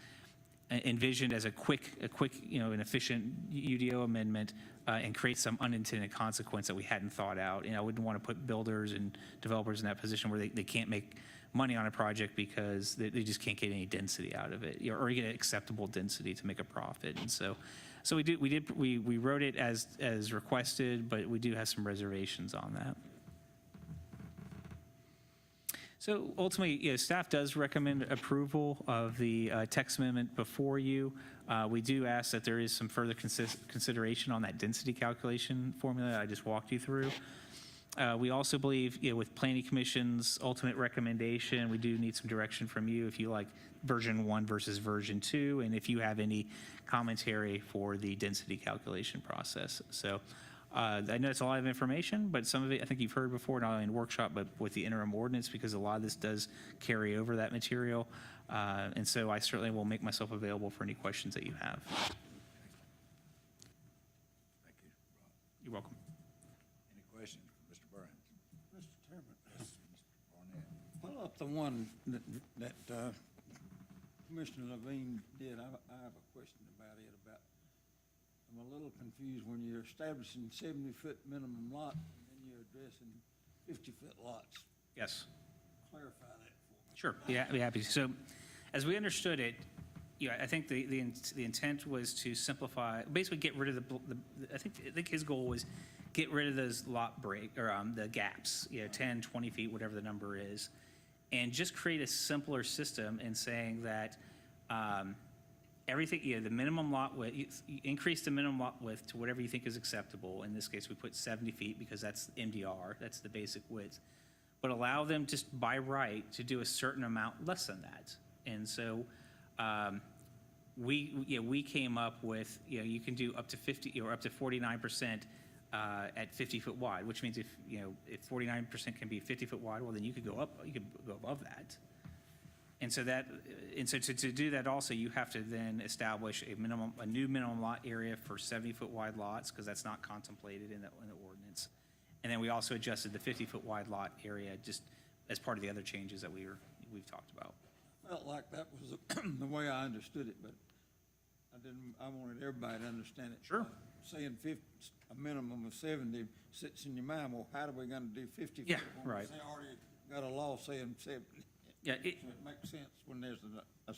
envisioned as a quick, an efficient UDO amendment and create some unintended consequence that we hadn't thought out. And I wouldn't want to put builders and developers in that position where they can't make money on a project because they just can't get any density out of it, or get acceptable density to make a profit. And so we wrote it as requested, but we do have some reservations on that. So ultimately, staff does recommend approval of the text amendment before you. We do ask that there is some further consideration on that density calculation formula that I just walked you through. We also believe, with Planning Commission's ultimate recommendation, we do need some direction from you if you like version 1 versus version 2, and if you have any commentary for the density calculation process. So I know it's a lot of information, but some of it I think you've heard before, not only in workshop, but with the interim ordinance, because a lot of this does carry over that material. And so I certainly will make myself available for any questions that you have. Thank you, Rob. You're welcome. Any questions for Mr. Burns? Mr. Chairman, Mr. Barnett? follow up the one that Commissioner Levine did. I have a question about it. I'm a little confused when you're establishing 70-foot minimum lot and then you're addressing 50-foot lots. Yes. Clarify that for me. Sure, yeah, I'd be happy. So as we understood it, I think the intent was to simplify, basically get rid of I think his goal was get rid of those lot break, or the gaps, 10, 20 feet, whatever the number is, and just create a simpler system in saying that everything, the minimum lot width, you increase the minimum lot width to whatever you think is acceptable. In this case, we put 70 feet because that's MDR, that's the basic width. But allow them just by right to do a certain amount less than that. And so we came up with, you can do up to 50 or up to 49% at 50 foot wide, which means if 49% can be 50 foot wide, well, then you could go above that. And so to do that also, you have to then establish a new minimum lot area for 70-foot wide lots, because that's not contemplated in the ordinance. And then we also adjusted the 50-foot wide lot area just as part of the other changes that we've talked about. Felt like that was the way I understood it, but I wanted everybody to understand it. Sure. Saying a minimum of 70 sits in your mind, well, how are we gonna do 50? Yeah, when right. They already got a law saying 70. Yeah, So it makes sense when there's a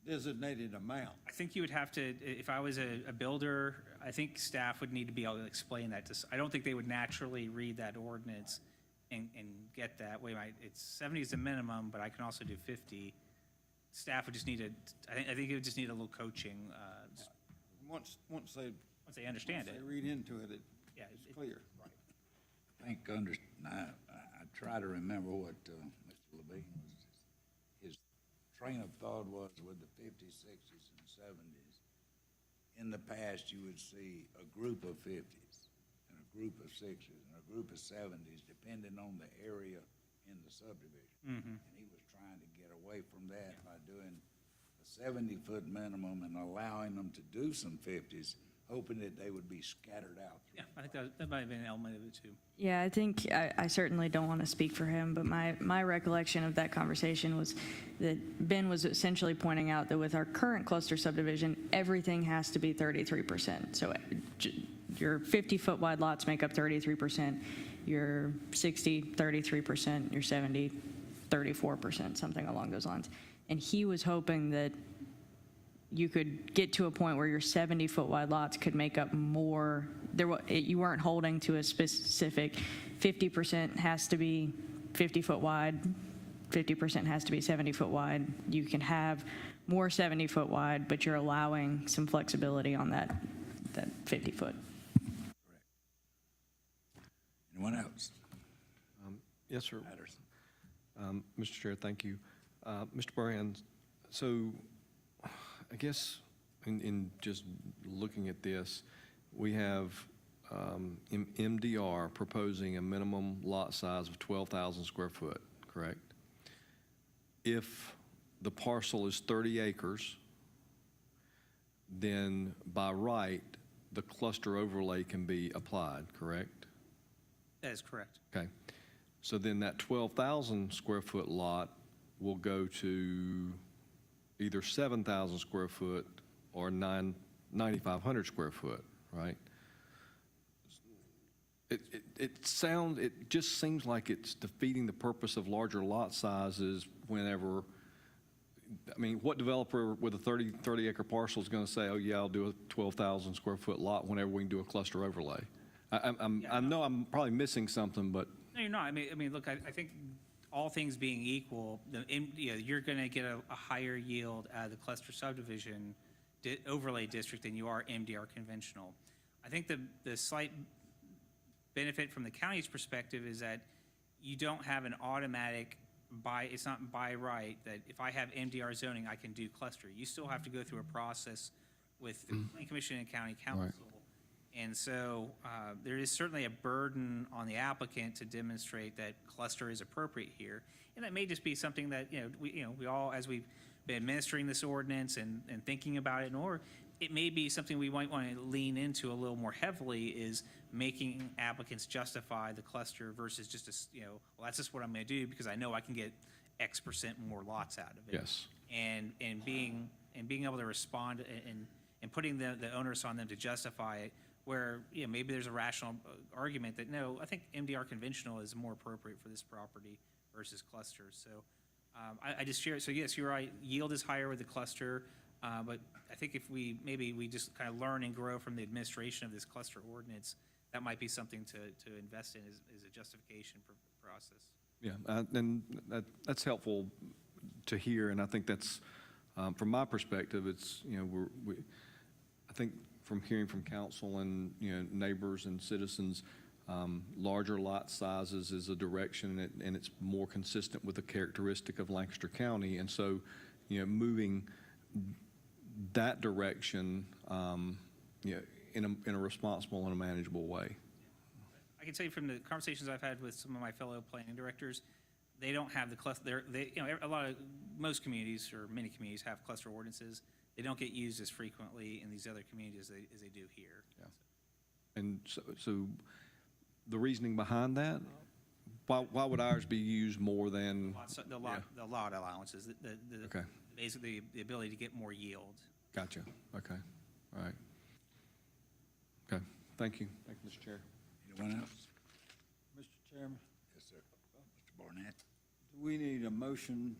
designated amount. I think you would have to, if I was a builder, I think staff would need to be able to explain that to, I don't think they would naturally read that ordinance and get that. Wait, it's 70 is the minimum, but I can also do 50. Staff would just need I think it would just need a little coaching, just Once once they understand once it. they read into it, Yeah, it's clear. I think, I try to remember what Mr. Levine was, his train of thought was with the 50s, 60s, and 70s. In the past, you would see a group of 50s, and a group of 60s, and a group of 70s, depending on the area in the subdivision. And he was trying to get away from that by doing a 70-foot minimum and allowing them to do some 50s, hoping that they would be scattered out. Yeah, I think that might have been an element of it too. Yeah, I think, I certainly don't want to speak for him, but my recollection of that conversation was that Ben was essentially pointing out that with our current cluster subdivision, everything has to be 33%. So your 50-foot wide lots make up 33%, your 60, 33%, your 70, 34%, something along those lines. And he was hoping that you could get to a point where your 70-foot wide lots could make up more. You weren't holding to a specific 50% has to be 50-foot wide, 50% has to be 70-foot wide. You can have more 70-foot wide, but you're allowing some flexibility on that 50-foot. Anyone else? Yes, sir. Patterson. Mr. Chair, thank you. Mr. Burhan, so I guess in just looking at this, we have MDR proposing a minimum lot size of 12,000 square foot, correct? If the parcel is 30 acres, then by right, the cluster overlay can be applied, correct? That is correct. Okay. So then that 12,000 square foot lot will go to either 7,000 square foot or 9,500 square foot, right? It just seems like it's defeating the purpose of larger lot sizes whenever, I mean, what developer with a 30 acre parcel is going to say, oh yeah, I'll do a 12,000 square foot lot whenever we can do a cluster overlay? I know I'm probably missing something, but. No, you're not. I mean, look, I think all things being equal, you're going to get a higher yield out of the cluster subdivision overlay district than you are MDR conventional. I think the slight benefit from the county's perspective is that you don't have an automatic it's not by right that if I have MDR zoning, I can do cluster. You still have to go through a process with the Planning Commission and County Council. Right. And so there is certainly a burden on the applicant to demonstrate that cluster is appropriate here. And that may just be something that, we all, as we've been administering this ordinance and thinking about it, or it may be something we might want to lean into a little more heavily is making applicants justify the cluster versus just, well, that's just what I'm going to do because I know I can get X% more lots out of it. Yes. And being able to respond and putting the onus on them to justify it, where maybe there's a rational argument that no, I think MDR conventional is more appropriate for this property versus clusters. So I just share it. So yes, you're right. Yield is higher with the cluster, but I think if we just kind of learn and grow from the administration of this cluster ordinance, that might be something to invest in as a justification for process. Yeah, and that's helpful to hear, and I think that's from my perspective, it's I think from hearing from council and neighbors and citizens, larger lot sizes is a direction, and it's more consistent with the characteristic of Lancaster County, and so moving that direction, in a responsible and a manageable way. I can tell you from the conversations I've had with some of my fellow planning directors, they don't have the cluster, most communities or many communities have cluster ordinances. They don't get used as frequently in these other communities as they do here. Yeah. And so the reasoning behind that, why would ours be used more than? The lot allowances, Okay. basically the ability to get more yield. Gotcha. Okay. All right. Okay. Thank you. Thank you, Mr. Chair. Anyone else? Mr. Chairman, Yes, sir. Mr. Barnett? do we need a motion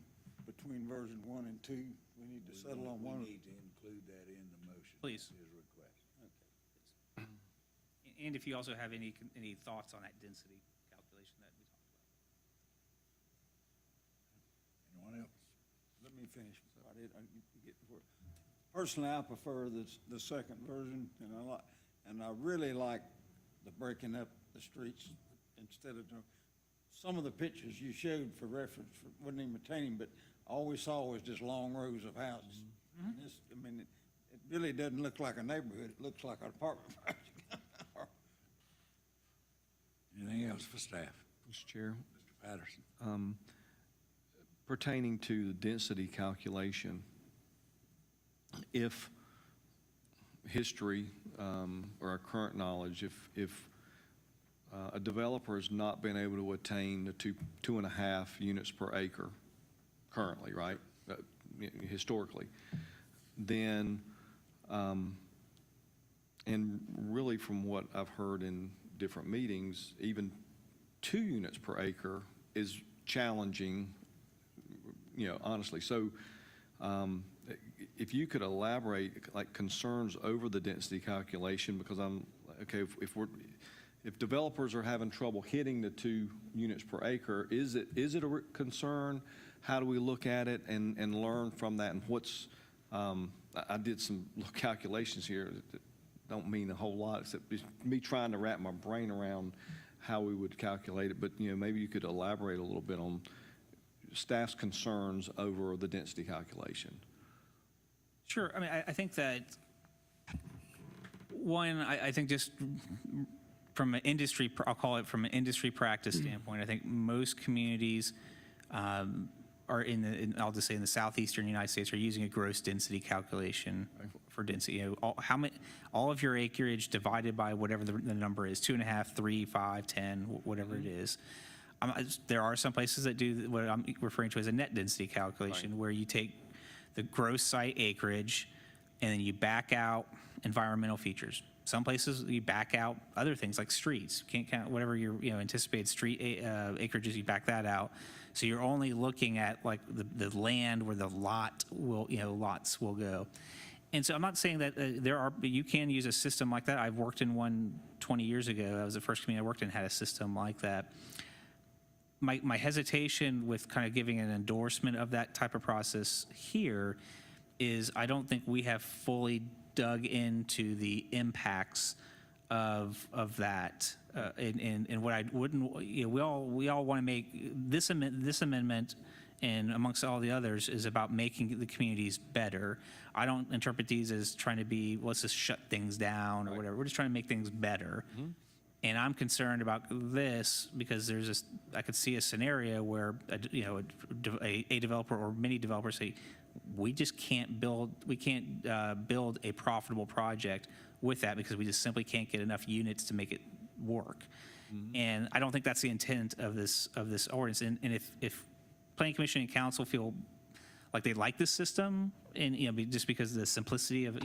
between version 1 and 2? We need to settle on one. We need to include that in the motion. Please. His request. And if you also have any thoughts on that density calculation that we talked about. Anyone else? Let me finish. You get before. Personally, I prefer the second version, and I really like the breaking up the streets instead of some of the pictures you showed for reference wasn't even retaining, but all we saw was just long rows of houses. And this, I mean, it really doesn't look like a neighborhood. It looks like an apartment project. Anything else for staff? Mr. Chair, Mr. Patterson? pertaining to the density calculation, if history or our current knowledge, if a developer has not been able to attain the 2.5 units per acre currently, right, historically, then, and really from what I've heard in different meetings, even 2 units per acre is challenging, honestly. So if you could elaborate, like, concerns over the density calculation, because if developers are having trouble hitting the 2 units per acre, is it a concern? How do we look at it and learn from that? And I did some little calculations here that don't mean a whole lot, except just me trying to wrap my brain around how we would calculate it. But, maybe you could elaborate a little bit on staff's concerns over the density calculation. Sure. I mean, I think that, one, I think just from an industry, I'll call it from an industry practice standpoint, I think most communities are I'll just say in the southeastern United States are using a gross density calculation for density. All of your acreage divided by whatever the number is, 2.5, 3, 5, 10, whatever it is. There are some places that do what I'm referring to as a net density calculation, where you take the gross site acreage and then you back out environmental features. Some places you back out other things like streets. You can't count whatever your anticipated street acreages. You back that out, so you're only looking at like the land where the lots will go. And so I'm not saying that you can use a system like that. I've worked in one 20 years ago. That was the first community I worked in, had a system like that. My hesitation with kind of giving an endorsement of that type of process here is I don't think we have fully dug into the impacts of that. And what I wouldn't, we all want to make this amendment, and amongst all the others, is about making the communities better. I don't interpret these as trying to be, let's just shut things down or whatever. We're just trying to make things better. Mm-hmm. And I'm concerned about this because I could see a scenario where a developer or many developers say, we just can't build a profitable project with that because we just simply can't get enough units to make it work. Mm-hmm. And I don't think that's the intent of this ordinance. And if Planning Commission and Council feel like they like this system, and just because of the simplicity of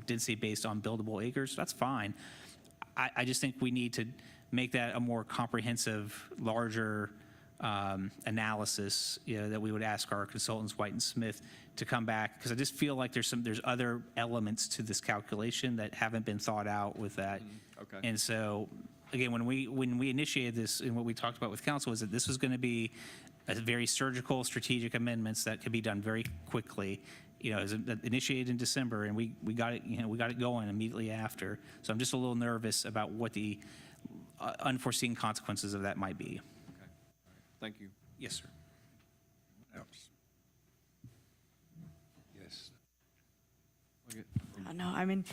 density based on buildable acres, that's fine. I just think we need to make that a more comprehensive, larger analysis, that we would ask our consultants, White and Smith, to come back, because I just feel like there's other elements to this calculation that haven't been thought out with that. Okay. And so, again, when we initiated this, and what we talked about with council is that this was going to be a very surgical, strategic amendments that could be done very quickly. It was initiated in December, and we got it going immediately after. So I'm just a little nervous about what the unforeseen consequences of that might be. Okay. All right. Thank you. Yes, sir. Else? Yes. No, I mean,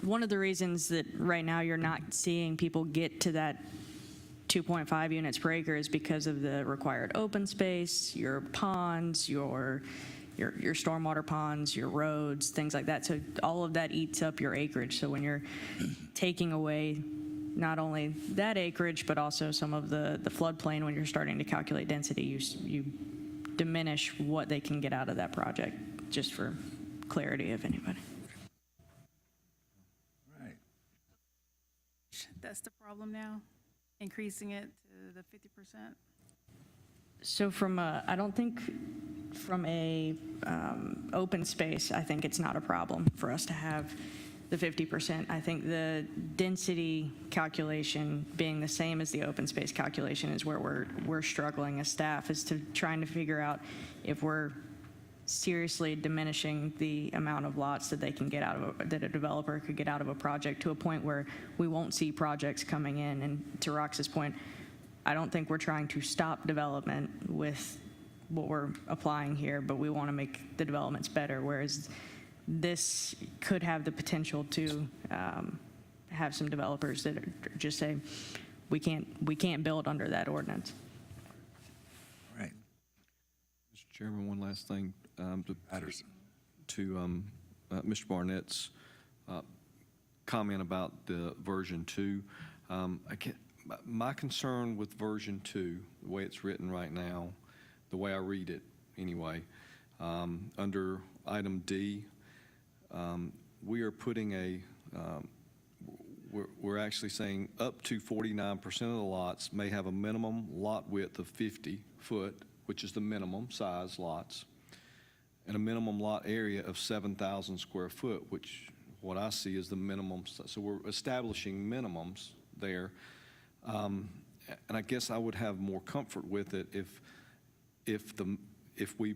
one of the reasons that right now you're not seeing people get to that 2.5 units per acre is because of the required open space, your ponds, your stormwater ponds, your roads, things like that. So all of that eats up your acreage. So when you're taking away not only that acreage, but also some of the floodplain, when you're starting to calculate density, you diminish what they can get out of that project, just for clarity of anybody. Right. That's the problem now, increasing it to the 50%? So I don't think from a open space, I think it's not a problem for us to have the 50%. I think the density calculation being the same as the open space calculation is where we're struggling as staff, is to trying to figure out if we're seriously diminishing the amount of lots that they can get out of that a developer could get out of a project, to a point where we won't see projects coming in. And to Rox's point, I don't think we're trying to stop development with what we're applying here, but we want to make the developments better, whereas this could have the potential to have some developers that just say, we can't build under that ordinance. Right. Mr. Chairman, one last thing. Patterson. To Mr. Barnett's comment about the version 2. My concern with version 2, the way it's written right now, the way I read it anyway, under item D, we are putting we're actually saying up to 49% of the lots may have a minimum lot width of 50 foot, which is the minimum size lots, and a minimum lot area of 7,000 square foot, which what I see is the minimum. So we're establishing minimums there. And I guess I would have more comfort with it if we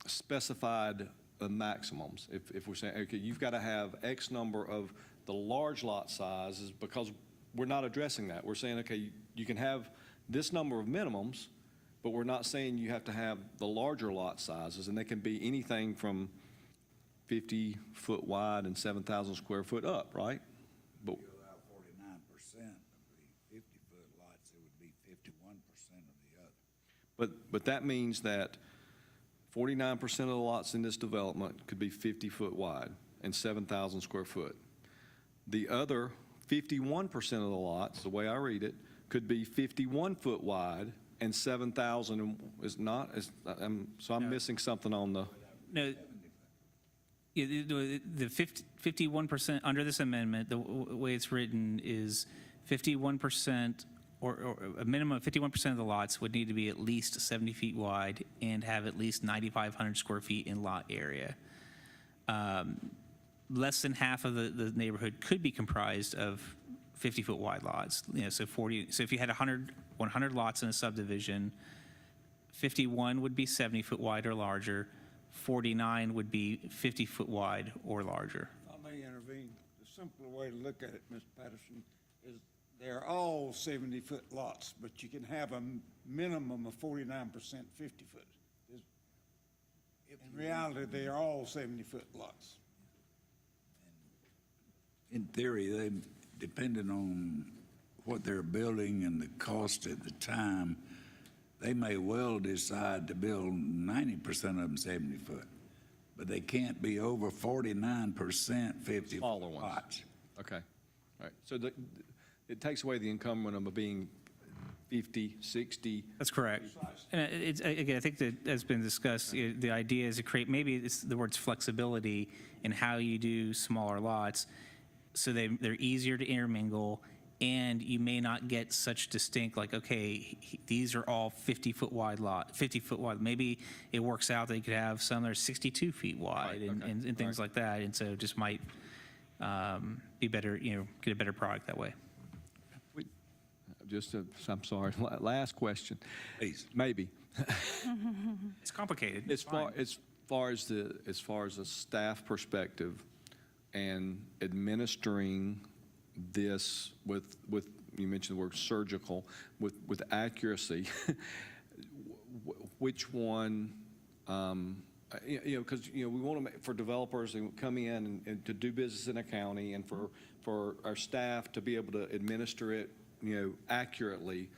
specified maximums. If we're saying, okay, you've got to have X number of the large lot sizes, because we're not addressing that. We're saying, okay, you can have this number of minimums, but we're not saying you have to have the larger lot sizes, and they can be anything from 50 foot wide and 7,000 square foot up, right? But If you allow 49% of the 50-foot lots, it would be 51% of the other. But that means that 49% of the lots in this development could be 50 foot wide and 7,000 square foot. The other 51% of the lots, the way I read it, could be 51 foot wide and 7,000 is not. So I'm missing something on the. No, the 51% under this amendment, the way it's written is 51%, or a minimum of 51% of the lots would need to be at least 70 feet wide and have at least 9,500 square feet in lot area. Less than half of the neighborhood could be comprised of 50-foot wide lots. So if you had 100 lots in a subdivision, 51 would be 70-foot wide or larger, 49 would be 50-foot wide or larger. If I may intervene, the simpler way to look at it, Mr. Patterson, is they're all 70-foot lots, but you can have a minimum of 49% 50-foot. In reality, they are all 70-foot lots. In theory, they, depending on what they're building and the cost at the time, they may well decide to build 90% of them 70 foot, but they can't be over 49% 50 Smaller ones. lots. Okay. All right. So it takes away the encumbrance of being 50, 60. That's correct. And again, I think that has been discussed. The idea is to create, maybe it's the words flexibility in how you do smaller lots, so they're easier to intermingle, and you may not get such distinct, like, okay, these are all 50-foot wide lot, 50-foot wide. Maybe it works out that you could have some that are 62 feet wide, Right, okay. and things like that. And so it just might be better, get a better product that way. I'm sorry, last question. Please. Maybe. It's complicated. As far as a staff perspective and administering this with you mentioned the word surgical, with accuracy, which one, because we want to make, for developers to come in and to do business in a county, and for our staff to be able to administer it accurately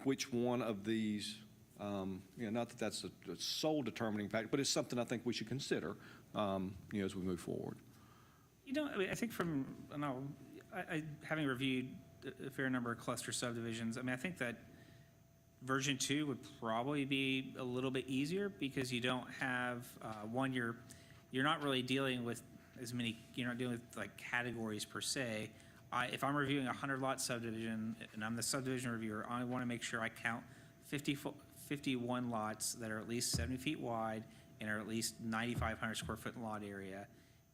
which one of these, not that that's a sole determining factor, but it's something I think we should consider, as we move forward. I mean, I think having reviewed a fair number of cluster subdivisions, I mean, I think that version 2 would probably be a little bit easier because you don't have, you're not really dealing with as many, you're not dealing with like categories per se. If I'm reviewing a 100-lot subdivision and I'm the subdivision reviewer, I want to make sure I count 51 lots that are at least 70 feet wide and are at least 9,500 square foot in lot area.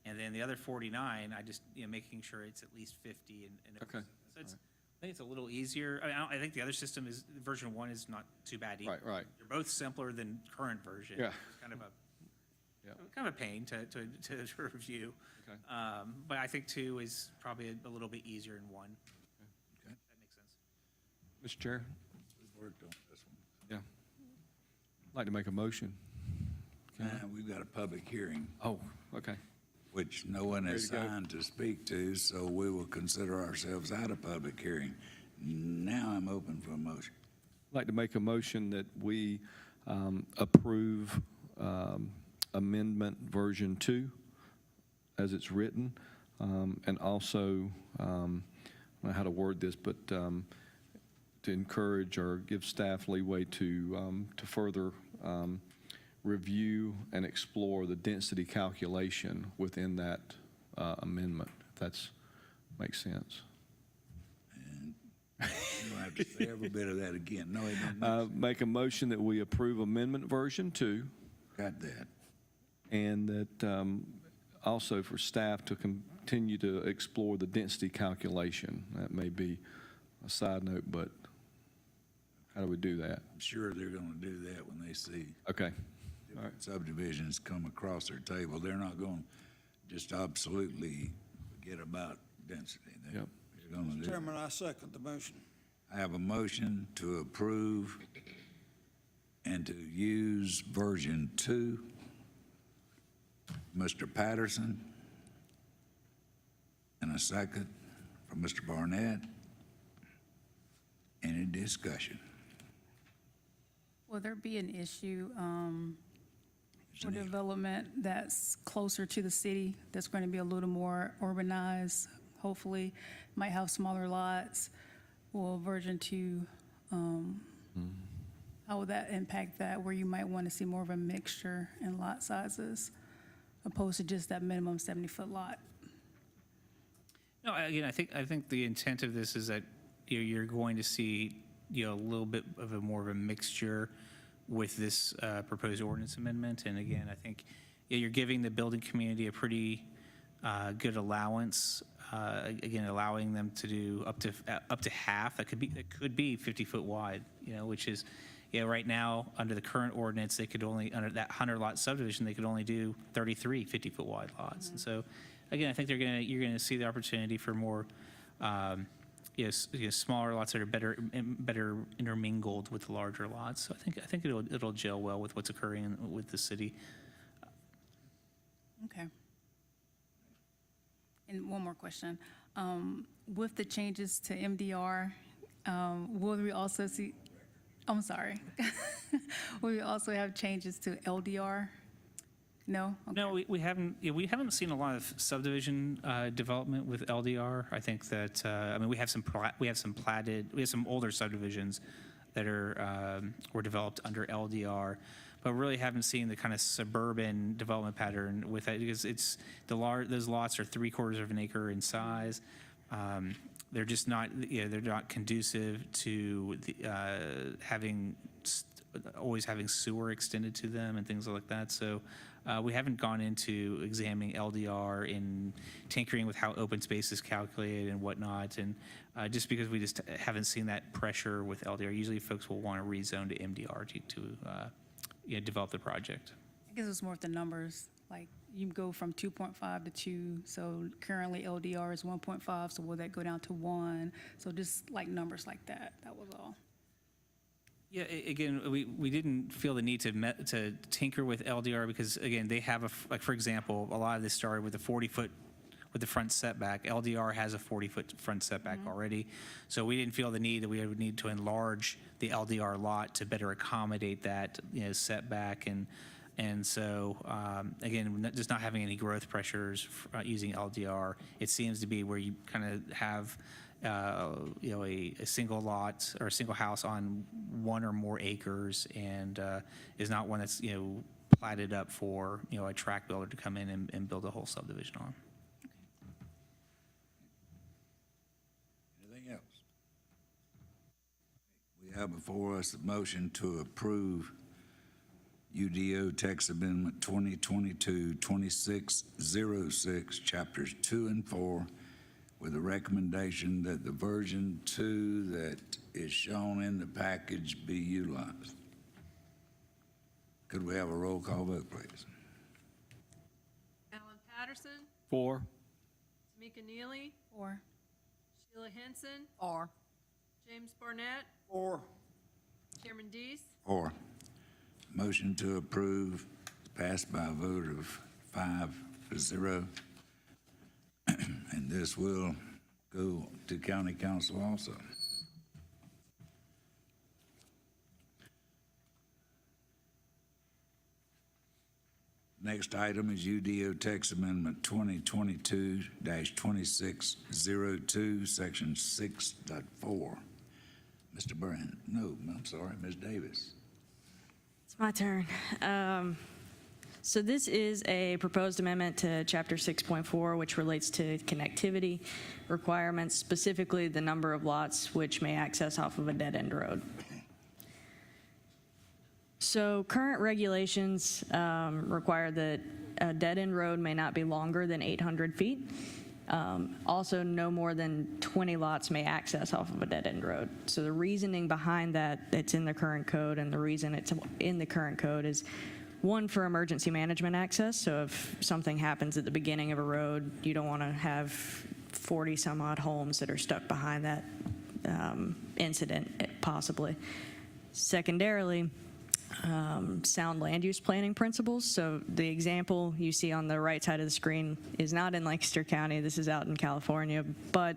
And then the other 49, I just, making sure it's at least 50. Okay. So I think it's a little easier. I think the other system is, version 1 is not too bad either. Right. They're both simpler than current version. Yeah. It's kind of a pain to review. Okay. But I think 2 is probably a little bit easier than 1. Okay. That makes sense. Mr. Chair? We've worked on this one. Yeah. I'd like to make a motion. We've got a public hearing, Oh, okay. which no one has Ready to go. signed to speak to, so we will consider ourselves out of public hearing. Now I'm open for a motion. I'd like to make a motion that we approve amendment version 2 as it's written, and also, I don't know how to word this, but to encourage or give staff leeway to further review and explore the density calculation within that amendment, if that's makes sense. And you don't have to say every bit of that again. No, it doesn't. Make a motion that we approve amendment version 2, Got that. and that also for staff to continue to explore the density calculation. That may be a side note, but how do we do that? I'm sure they're going to do that when they see Okay. different subdivisions come across their table. They're not going to just absolutely forget about density. They're Yep. going to do. Chairman, I second the motion. I have a motion to approve and to use version 2. Mr. Patterson, and a second from Mr. Barnett. Any discussion? Will there be an issue for development that's closer to the city, that's going to be a little more urbanized, hopefully, might have smaller lots? Will version 2, how will that impact that, where you might want to see more of a mixture in lot sizes, opposed to just that minimum 70-foot lot? No, again, I think the intent of this is that you're going to see a little bit of a more of a mixture with this proposed ordinance amendment. And again, I think you're giving the building community a pretty good allowance. Again, allowing them to do up to half. That could be 50-foot wide. Which is, right now under the current ordinance, they could only, under that 100-lot subdivision, they could only do 33 50-foot wide lots. Mm-hmm. And so, again, I think you're gonna see the opportunity for more, smaller lots that are better intermingled with the larger lots. So I think it'll gel well with what's occurring with the city. Okay. And one more question. With the changes to MDR, will we also see, I'm sorry, will we also have changes to LDR? No? Okay. No, we haven't seen a lot of subdivision development with LDR. I think that we have some older subdivisions that were developed under LDR, but really haven't seen the kind of suburban development pattern with it, because those lots are 3/4 of an acre in size. They're just not they're not conducive to always having sewer extended to them and things like that. So we haven't gone into examining LDR in tinkering with how open space is calculated and whatnot. And just because we just haven't seen that pressure with LDR, usually folks will want to rezone to MDR to develop the project. I guess it's more of the numbers, like you go from 2.5 to 2, so currently LDR is 1.5, so will that go down to 1? So just like numbers like that, that was all. Yeah, again, we didn't feel the need to tinker with LDR because, again, they have for example, a lot of this started with a 40-foot with the front setback. LDR has a 40-foot front setback already, so we didn't feel the need that we would need to enlarge the LDR lot to better accommodate that, setback. And so, again, just not having any growth pressures using LDR, it seems to be where you kind of have, a single lot or a single house on one or more acres, and is not one that's, platted up for, a tract builder to come in and build a whole subdivision on. Anything else? We have before us a motion to approve UDO text amendment 2022-2606, chapters 2 and 4, with a recommendation that the version 2 that is shown in the package be utilized. Could we have a roll call vote, please? Alan Patterson, 4. Tamika Neely, Or, Sheila Henson, Or, James Barnett, Or, Chairman Dees, Or, motion to approve passed by a vote of 5-0. And this will go to county council also. Next item is UDO text amendment 2022-2602, section 6.4. Mr. Burns, no, I'm sorry, Ms. Davis. It's my turn. So this is a proposed amendment to Chapter 6.4, which relates to connectivity requirements, specifically the number of lots which may access off of a dead-end road. So current regulations require that a dead-end road may not be longer than 800 feet. Also, no more than 20 lots may access off of a dead-end road. So the reasoning behind that, it's in the current code, and the reason it's in the current code is, one, for emergency management access. So if something happens at the beginning of a road, you don't want to have 40 some odd homes that are stuck behind that incident, possibly. Secondarily, sound land use planning principles. So the example you see on the right side of the screen is not in Lancaster County. This is out in California, but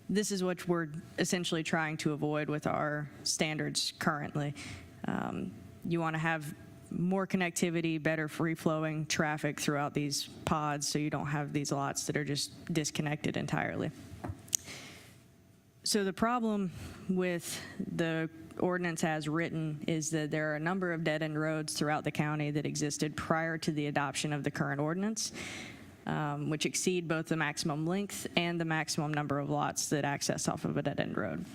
this is what we're essentially trying to avoid with our standards currently. You want to have more connectivity, better free-flowing traffic throughout these pods, so you don't have these lots that are just disconnected entirely. So the problem with the ordinance as written is that there are a number of dead-end roads throughout the county that existed prior to the adoption of the current ordinance, which exceed both the maximum length and the maximum number of lots that access off of a dead-end road.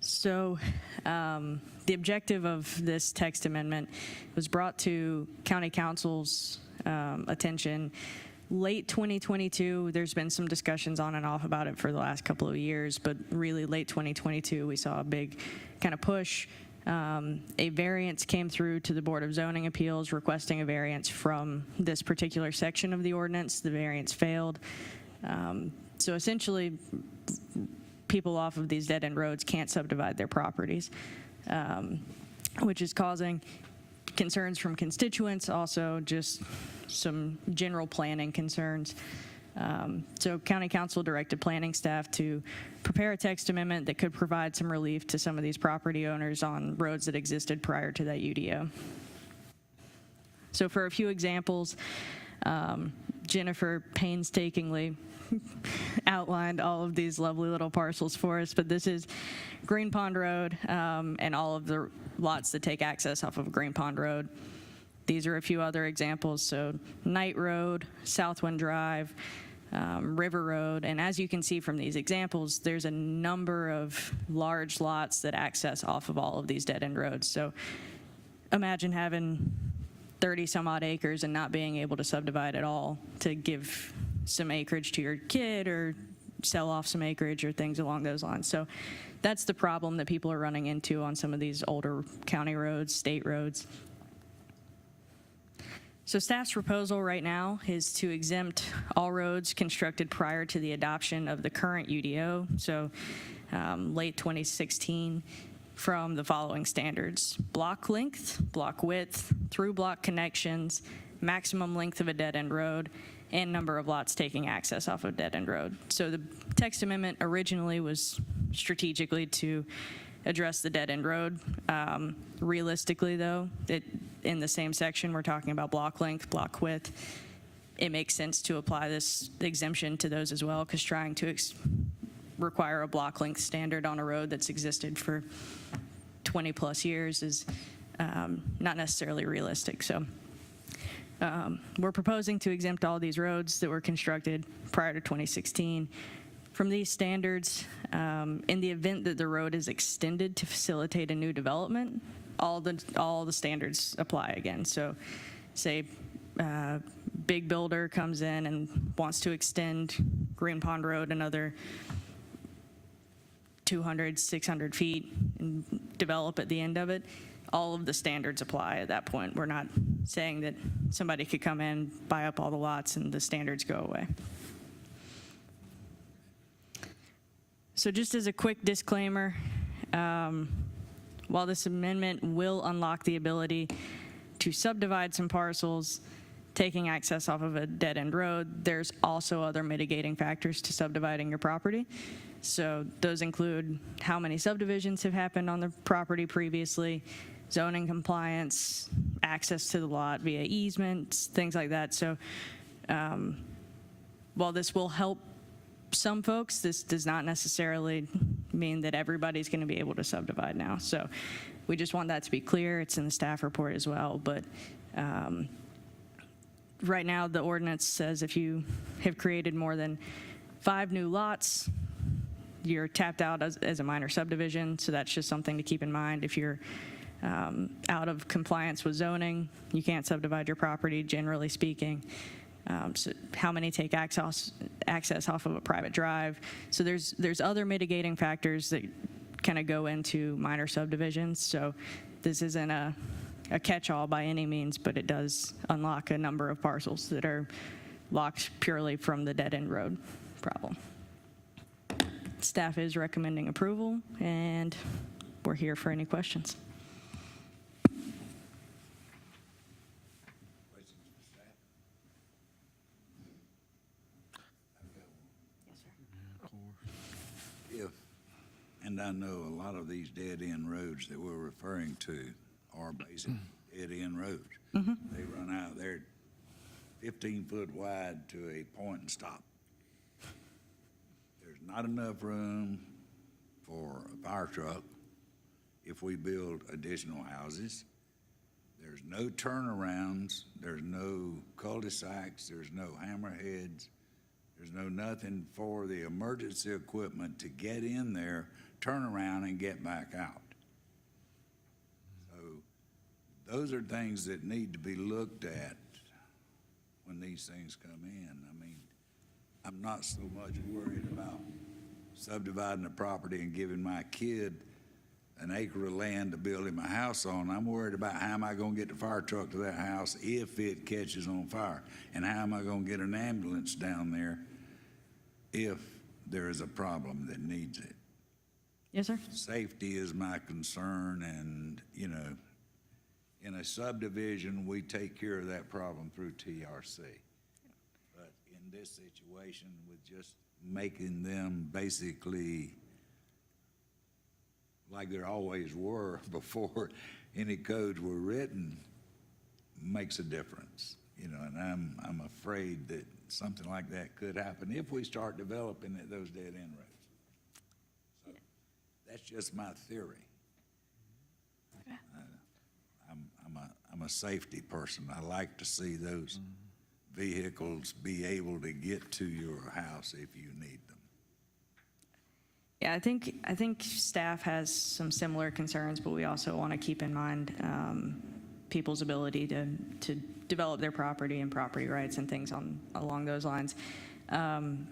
So the objective of this text amendment was brought to County Council's attention late 2022. There's been some discussions on and off about it for the last couple of years, but really late 2022, we saw a big kind of push. A variance came through to the Board of Zoning Appeals requesting a variance from this particular section of the ordinance. The variance failed. So essentially, people off of these dead-end roads can't subdivide their properties, which is causing concerns from constituents, also just some general planning concerns. So County Council directed planning staff to prepare a text amendment that could provide some relief to some of these property owners on roads that existed prior to that UDO. So for a few examples, Jennifer painstakingly outlined all of these lovely little parcels for us, but this is Green Pond Road and all of the lots that take access off of Green Pond Road. These are a few other examples. So Knight Road, Southwind Drive, River Road, and as you can see from these examples, there's a number of large lots that access off of all of these dead-end roads. So imagine having 30 some odd acres and not being able to subdivide at all to give some acreage to your kid or sell off some acreage or things along those lines. So that's the problem that people are running into on some of these older county roads, state roads. So staff's proposal right now is to exempt all roads constructed prior to the adoption of the current UDO, so late 2016, from the following standards: block length, block width, through block connections, maximum length of a dead-end road, and number of lots taking access off of dead-end road. So the text amendment originally was strategically to address the dead-end road. Realistically, though, in the same section, we're talking about block length, block width. It makes sense to apply this exemption to those as well, because trying to require a block length standard on a road that's existed for 20 plus years is not necessarily realistic. So we're proposing to exempt all these roads that were constructed prior to 2016 from these standards. In the event that the road is extended to facilitate a new development, all the standards apply again. So say big builder comes in and wants to extend Green Pond Road another 200, 600 feet and develop at the end of it, all of the standards apply at that point. We're not saying that somebody could come in, buy up all the lots, and the standards go away. So just as a quick disclaimer, while this amendment will unlock the ability to subdivide some parcels, taking access off of a dead-end road, there's also other mitigating factors to subdividing your property. So those include how many subdivisions have happened on the property previously, zoning compliance, access to the lot via easements, things like that. So while this will help some folks, this does not necessarily mean that everybody's going to be able to subdivide now. So we just want that to be clear. It's in the staff report as well. But right now, the ordinance says if you have created more than 5 new lots, you're tapped out as a minor subdivision. So that's just something to keep in mind. If you're out of compliance with zoning, you can't subdivide your property, generally speaking. So how many take access off of a private drive? So there's other mitigating factors that kind of go into minor subdivisions. So this isn't a catch-all by any means, but it does unlock a number of parcels that are locked purely from the dead-end road problem. Staff is recommending approval, and we're here for any questions. And I know a lot of these dead-end roads that we're referring to are basic dead-end roads. They run out there 15 foot wide to a point and stop. There's not enough room for a fire truck if we build additional houses. There's no turnarounds, there's no cul-de-sacs, there's no hammerheads, there's no nothing for the emergency equipment to get in there, turn around, and get back out. So those are things that need to be looked at when these things come in. I mean, I'm not so much worried about subdividing the property and giving my kid an acre of land to build him a house on. I'm worried about how am I going to get the fire truck to that house if it catches on fire, and how am I going to get an ambulance down there if there is a problem that needs it. Yes, sir. Safety is my concern, and, you know, in a subdivision, we take care of that problem through TRC. But in this situation, with just making them basically like there always were before any codes were written, makes a difference, you know, and I'm afraid that something like that could happen if we start developing those dead-end roads. So that's just my theory. Okay. I'm a safety person. I like to see those vehicles be able to get to your house if you need them. Yeah, I think staff has some similar concerns, but we also want to keep in mind people's ability to develop their property and property rights and things along those lines.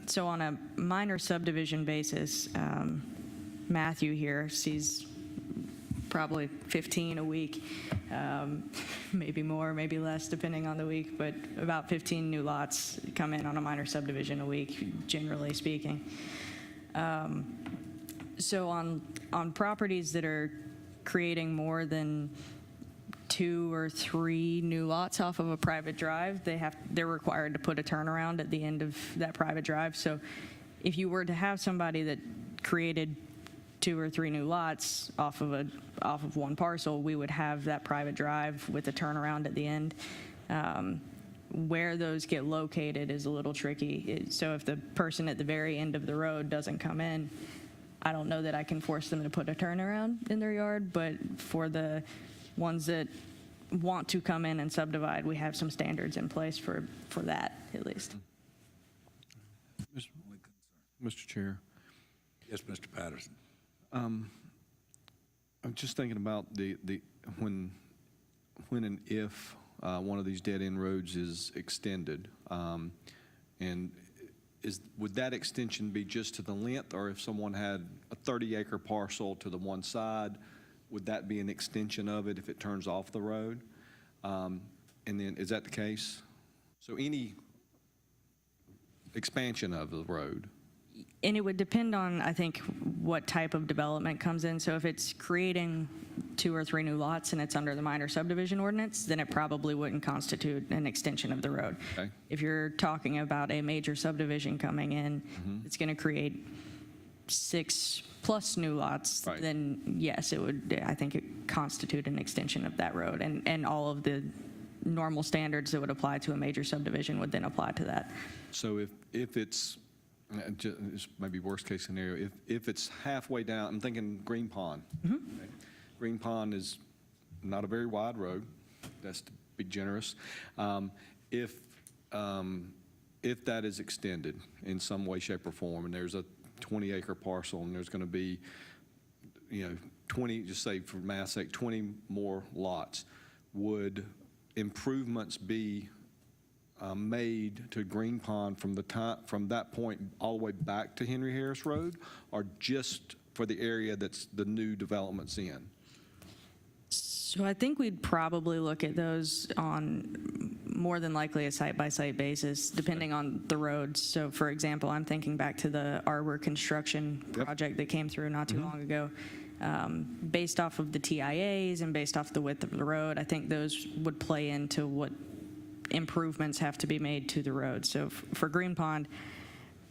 So on a minor subdivision basis, Matthew here sees probably 15 a week, maybe more, maybe less, depending on the week, but about 15 new lots come in on a minor subdivision a week, generally speaking. So on properties that are creating more than 2 or 3 new lots off of a private drive, they're required to put a turnaround at the end of that private drive. So if you were to have somebody that created 2 or 3 new lots off of one parcel, we would have that private drive with a turnaround at the end. Where those get located is a little tricky. So if the person at the very end of the road doesn't come in, I don't know that I can force them to put a turnaround in their yard, but for the ones that want to come in and subdivide, we have some standards in place for that, at least. Mr. Chair, Yes, Mr. Patterson. I'm just thinking about when and if one of these dead-end roads is extended, and would that extension be just to the length, or if someone had a 30-acre parcel to the one side, would that be an extension of it if it turns off the road? And then, is that the case? So any expansion of the road? And it would depend on, I think, what type of development comes in. So if it's creating 2 or 3 new lots and it's under the minor subdivision ordinance, then it probably wouldn't constitute an extension of the road. Okay. If you're talking about a major subdivision coming in, it's going to create 6+ new lots, Right. then yes, it would, I think, it constitute an extension of that road. And all of the normal standards that would apply to a major subdivision would then apply to that. So if it's, this may be worst case scenario, if it's halfway down, I'm thinking Green Pond. Okay. Green Pond is not a very wide road, that's to be generous. If that is extended in some way, shape, or form, and there's a 20-acre parcel, and there's going to be, 20, just say for math's sake, 20 more lots, would improvements be made to Green Pond from that point all the way back to Henry Harris Road, or just for the area that's the new developments in? So I think we'd probably look at those on more than likely a site-by-site basis, depending on the roads. So for example, I'm thinking back to the Arbor construction project that came through not too long ago. Based off of the TIAs and based off the width of the road, I think those would play into what improvements have to be made to the road. So for Green Pond,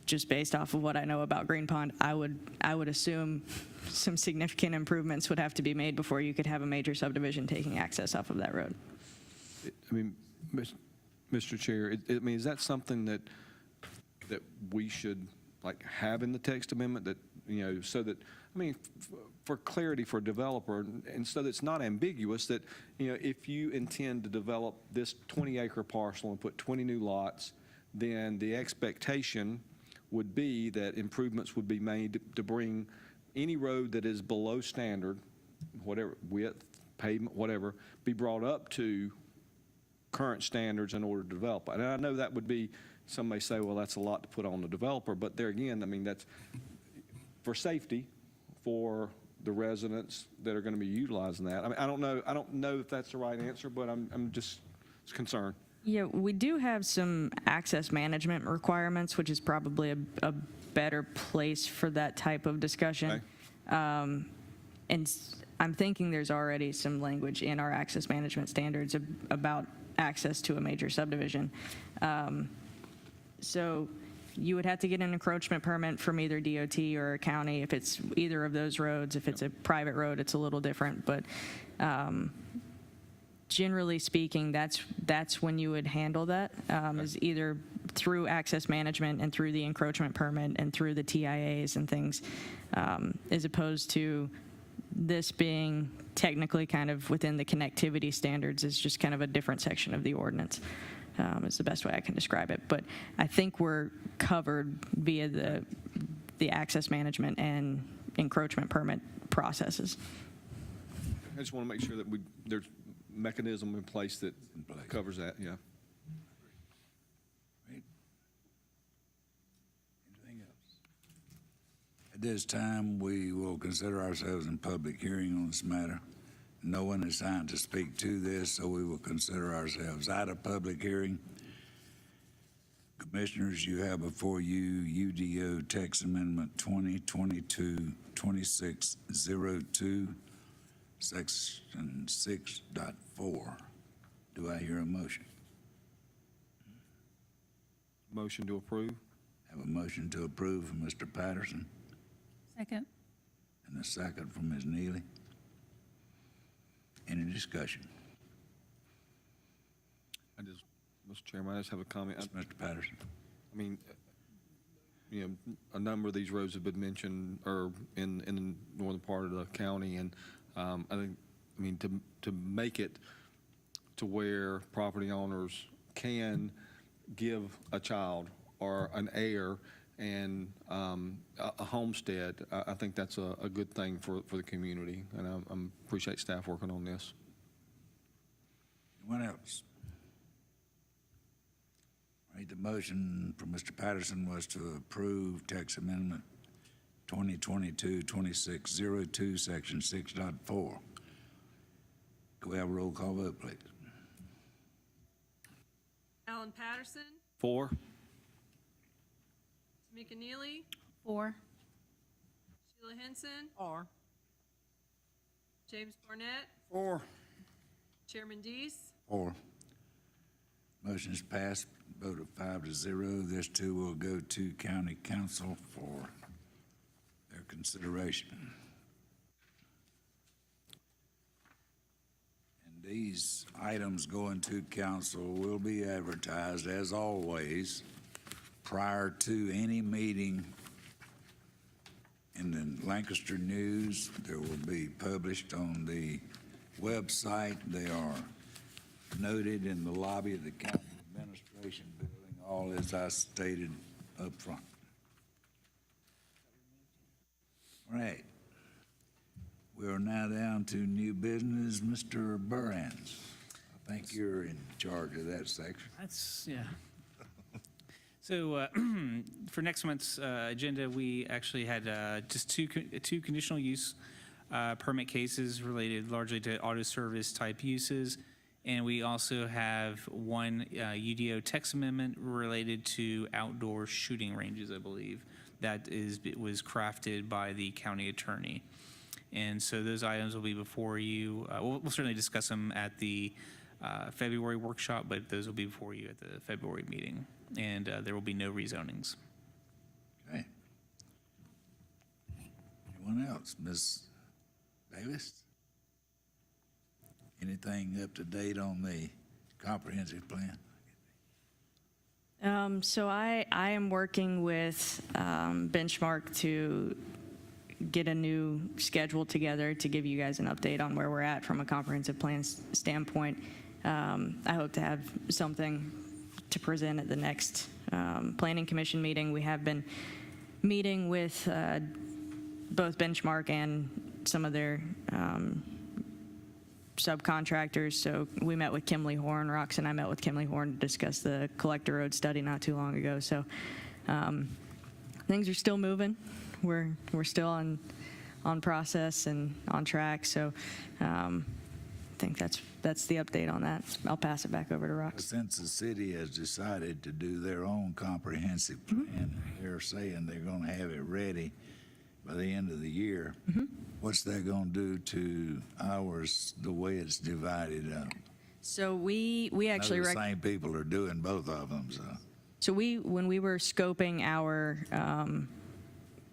just based off of what I know about Green Pond, I would assume some significant improvements would have to be made before you could have a major subdivision taking access off of that road. I mean, Mr. Chair, I mean, is that something that we should like have in the text amendment, that, so that, I mean, for clarity for a developer, and so that it's not ambiguous, that, if you intend to develop this 20-acre parcel and put 20 new lots, then the expectation would be that improvements would be made to bring any road that is below standard, whatever, width, pavement, whatever, be brought up to current standards in order to develop. And I know that would be, some may say, well, that's a lot to put on the developer, but there again, I mean, that's for safety for the residents that are going to be utilizing that. I mean, I don't know if that's the right answer, but I'm just concerned. Yeah, we do have some access management requirements, which is probably a better place for that type of discussion. Okay. And I'm thinking there's already some language in our access management standards about access to a major subdivision. So you would have to get an encroachment permit from either DOT or a county if it's either of those roads. If it's a private road, it's a little different, but generally speaking, that's when you would handle that, is either through access management and through the encroachment permit and through the TIAs and things, as opposed to this being technically kind of within the connectivity standards, is just kind of a different section of the ordinance, is the best way I can describe it. But I think we're covered via the access management and encroachment permit processes. I just want to make sure that there's mechanism in place that covers that, yeah. Right. Anything else? At this time, we will consider ourselves in public hearing on this matter. No one is signed to speak to this, so we will consider ourselves out of public hearing. Commissioners, you have before you UDO Text Amendment 2022-2602. Section 6.4. Do I hear a motion? Motion to approve? Have a motion to approve from Mr. Patterson Second. and a second from Ms. Neely. Any discussion? Mr. Chairman, I just have a comment. Mr. Patterson. I mean, you know, a number of these roads have been mentioned, or in the northern part of the county, and I think, I mean, to make it to where property owners can give a child or an heir and a homestead, I think that's a good thing for the community, and I appreciate staff working on this. Anyone else? All right, the motion from Mr. Patterson was to approve text amendment 2022-2602, section 6.4. Could we have a roll call vote, please? Alan Patterson, 4. Tamika Neely, 4. Sheila Henson, Or, James Barnett, 4. Chairman Deese, 4. Motion is passed, vote of 5-0. This too will go to county council for their consideration. And these items going to council will be advertised, as always, prior to any meeting in the Lancaster News. There will be published on the website. They are noted in the lobby of the county administration building, all as I stated up front. All right. We are now down to new business. Mr. Burans, I think you're in charge of that section. That's, yeah. So for next month's agenda, we actually had just two conditional use permit cases related largely to auto service type uses. And we also have one UDO text amendment related to outdoor shooting ranges, I believe. It was crafted by the county attorney. And so those items will be before you. We'll certainly discuss them at the February workshop, but those will be before you at the February meeting. And there will be no rezonings. Okay. Anyone else? Ms. Davis? Anything up to date on the comprehensive plan? So I am working with Benchmark to get a new schedule together to give you guys an update on where we're at from a comprehensive plan standpoint. I hope to have something to present at the next Planning Commission meeting. We have been meeting with both Benchmark and some of their subcontractors. So we met with Kimley Horn. Rox and I met with Kimley Horn to discuss the Collector Road study not too long ago. So things are still moving. We're still on process and on track. So I think that's the update on that. I'll pass it back over to Rox. Since the city has decided to do their own comprehensive plan, they're saying they're going to have it ready by the end of the year. What's that going to do to ours, the way it's divided up? So we actually The same people are doing both of them, so. So when we were scoping our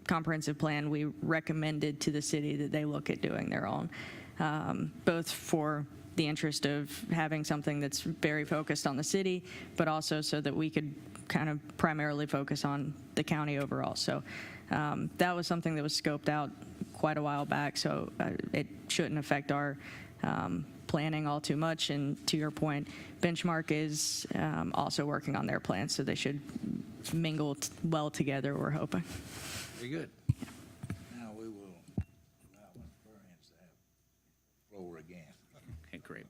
comprehensive plan, we recommended to the city that they look at doing their own, both for the interest of having something that's very focused on the city, but also so that we could kind of primarily focus on the county overall. So that was something that was scoped out quite a while back, so it shouldn't affect our planning all too much. And to your point, Benchmark is also working on their plans, so they should mingle well together, we're hoping. Very good. Now we will allow Ms. Burns to have the floor again. Okay, great.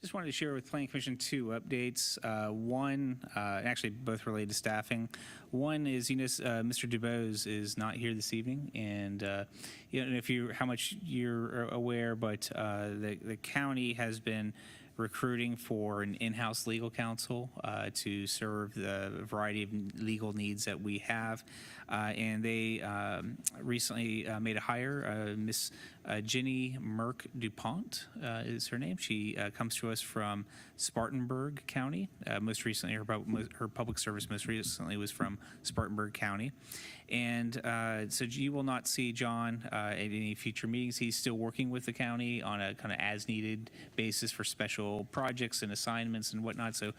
Just wanted to share with Planning Commission two updates. One, actually both related to staffing. One is, Mr. DuBose is not here this evening, and if how much you're aware, but the county has been recruiting for an in-house legal counsel to serve the variety of legal needs that we have. And they recently made a hire. Miss Jenny Merck DuPont is her name. She comes to us from Spartanburg County. Most recently, her public service most recently was from Spartanburg County. And so you will not see John at any future meetings. He's still working with the county on a kind of as-needed basis for special projects and assignments and whatnot. So,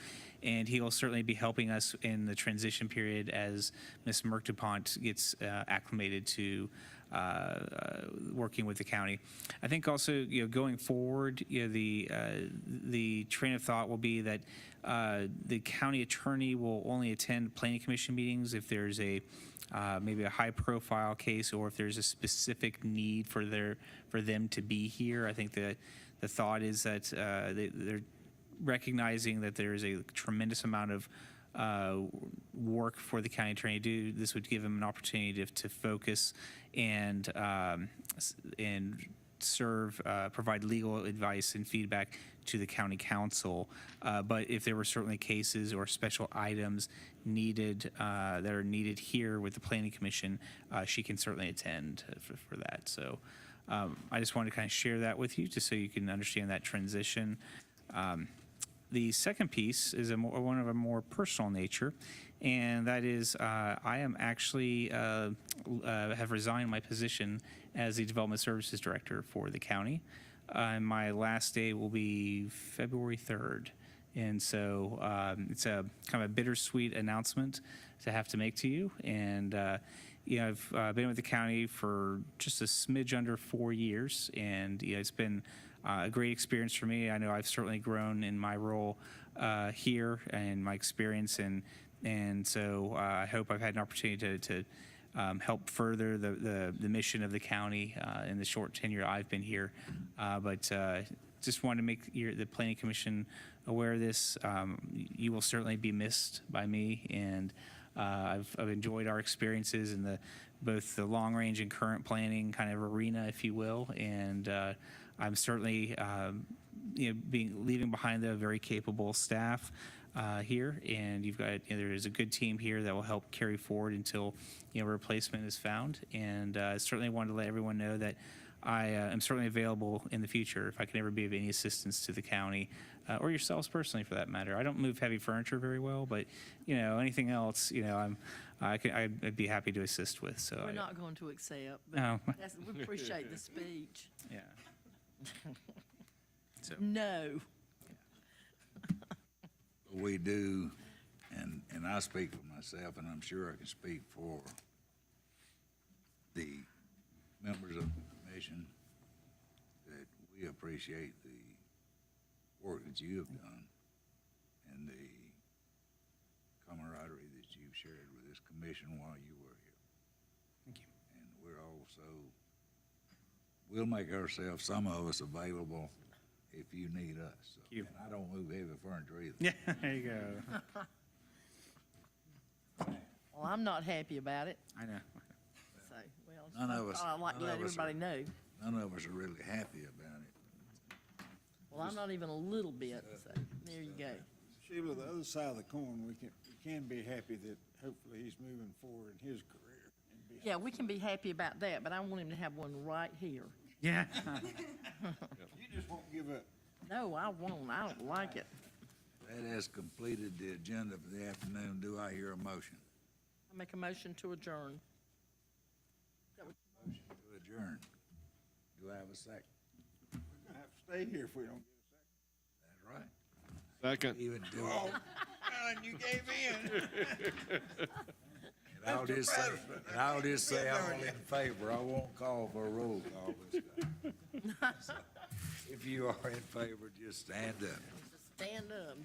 and he will certainly be helping us in the transition period as Ms. Merck DuPont gets acclimated to working with the county. I think also, going forward, the train of thought will be that the county attorney will only attend planning commission meetings if there's maybe a high-profile case, or if there's a specific need for them to be here. I think the thought is that they're recognizing that there is a tremendous amount of work for the county attorney to do. This would give them an opportunity to focus and serve, provide legal advice and feedback to the county council. But if there were certainly cases or special items needed that are needed here with the planning commission, she can certainly attend for that. So I just wanted to kind of share that with you, just so you can understand that transition. The second piece is one of a more personal nature, and that is I am actually have resigned my position as the Development Services Director for the county. My last day will be February 3rd. And so it's a kind of a bittersweet announcement to have to make to you. And, I've been with the county for just a smidge under 4 years, and it's been a great experience for me. I know I've certainly grown in my role here and my experience, and so I hope I've had an opportunity to help further the mission of the county in the short tenure I've been here. But just wanted to make the Planning Commission aware of this. You will certainly be missed by me, and I've enjoyed our experiences in both the long range and current planning kind of arena, if you will, and I'm certainly leaving behind a very capable staff here, and you've got there is a good team here that will help carry forward until a replacement is found. And I certainly wanted to let everyone know that I am certainly available in the future if I can ever be of any assistance to the county or yourselves personally, for that matter. I don't move heavy furniture very well, but anything else, I'd be happy to assist with. So We're not going to accept, but No. we appreciate the speech. Yeah. So. No. We do, and I speak for myself, and I'm sure I can speak for the members of the commission, that we appreciate the work that you have done and the camaraderie that you've shared with this commission while you were here. Thank you. And we'll make ourselves, some of us, available if you need us. So, Thank you. and I don't move heavy furniture either. Yeah, there you go. Well, I'm not happy about it. I know. So, well, None of us- I'd like to none let of us everybody know. None of us are really happy about it. Well, I'm not even a little bit, so there you go. Sheila, the other side of the coin, we can be happy that hopefully he's moving forward in his career. And be Yeah, we can be happy about that, but I want him to have one right here. Yeah. You just won't give up. No, I won't. I don't like it. That has completed the agenda for the afternoon. Do I hear a motion? I make a motion to adjourn. Motion to adjourn. Do I have a second? We're gonna have to stay here if we don't get That's right. Second. Even do it. Alan, you gave in. And I'll just say I'm in favor. I won't call for a roll call this time. So, if you are in favor, just stand up. Stand up.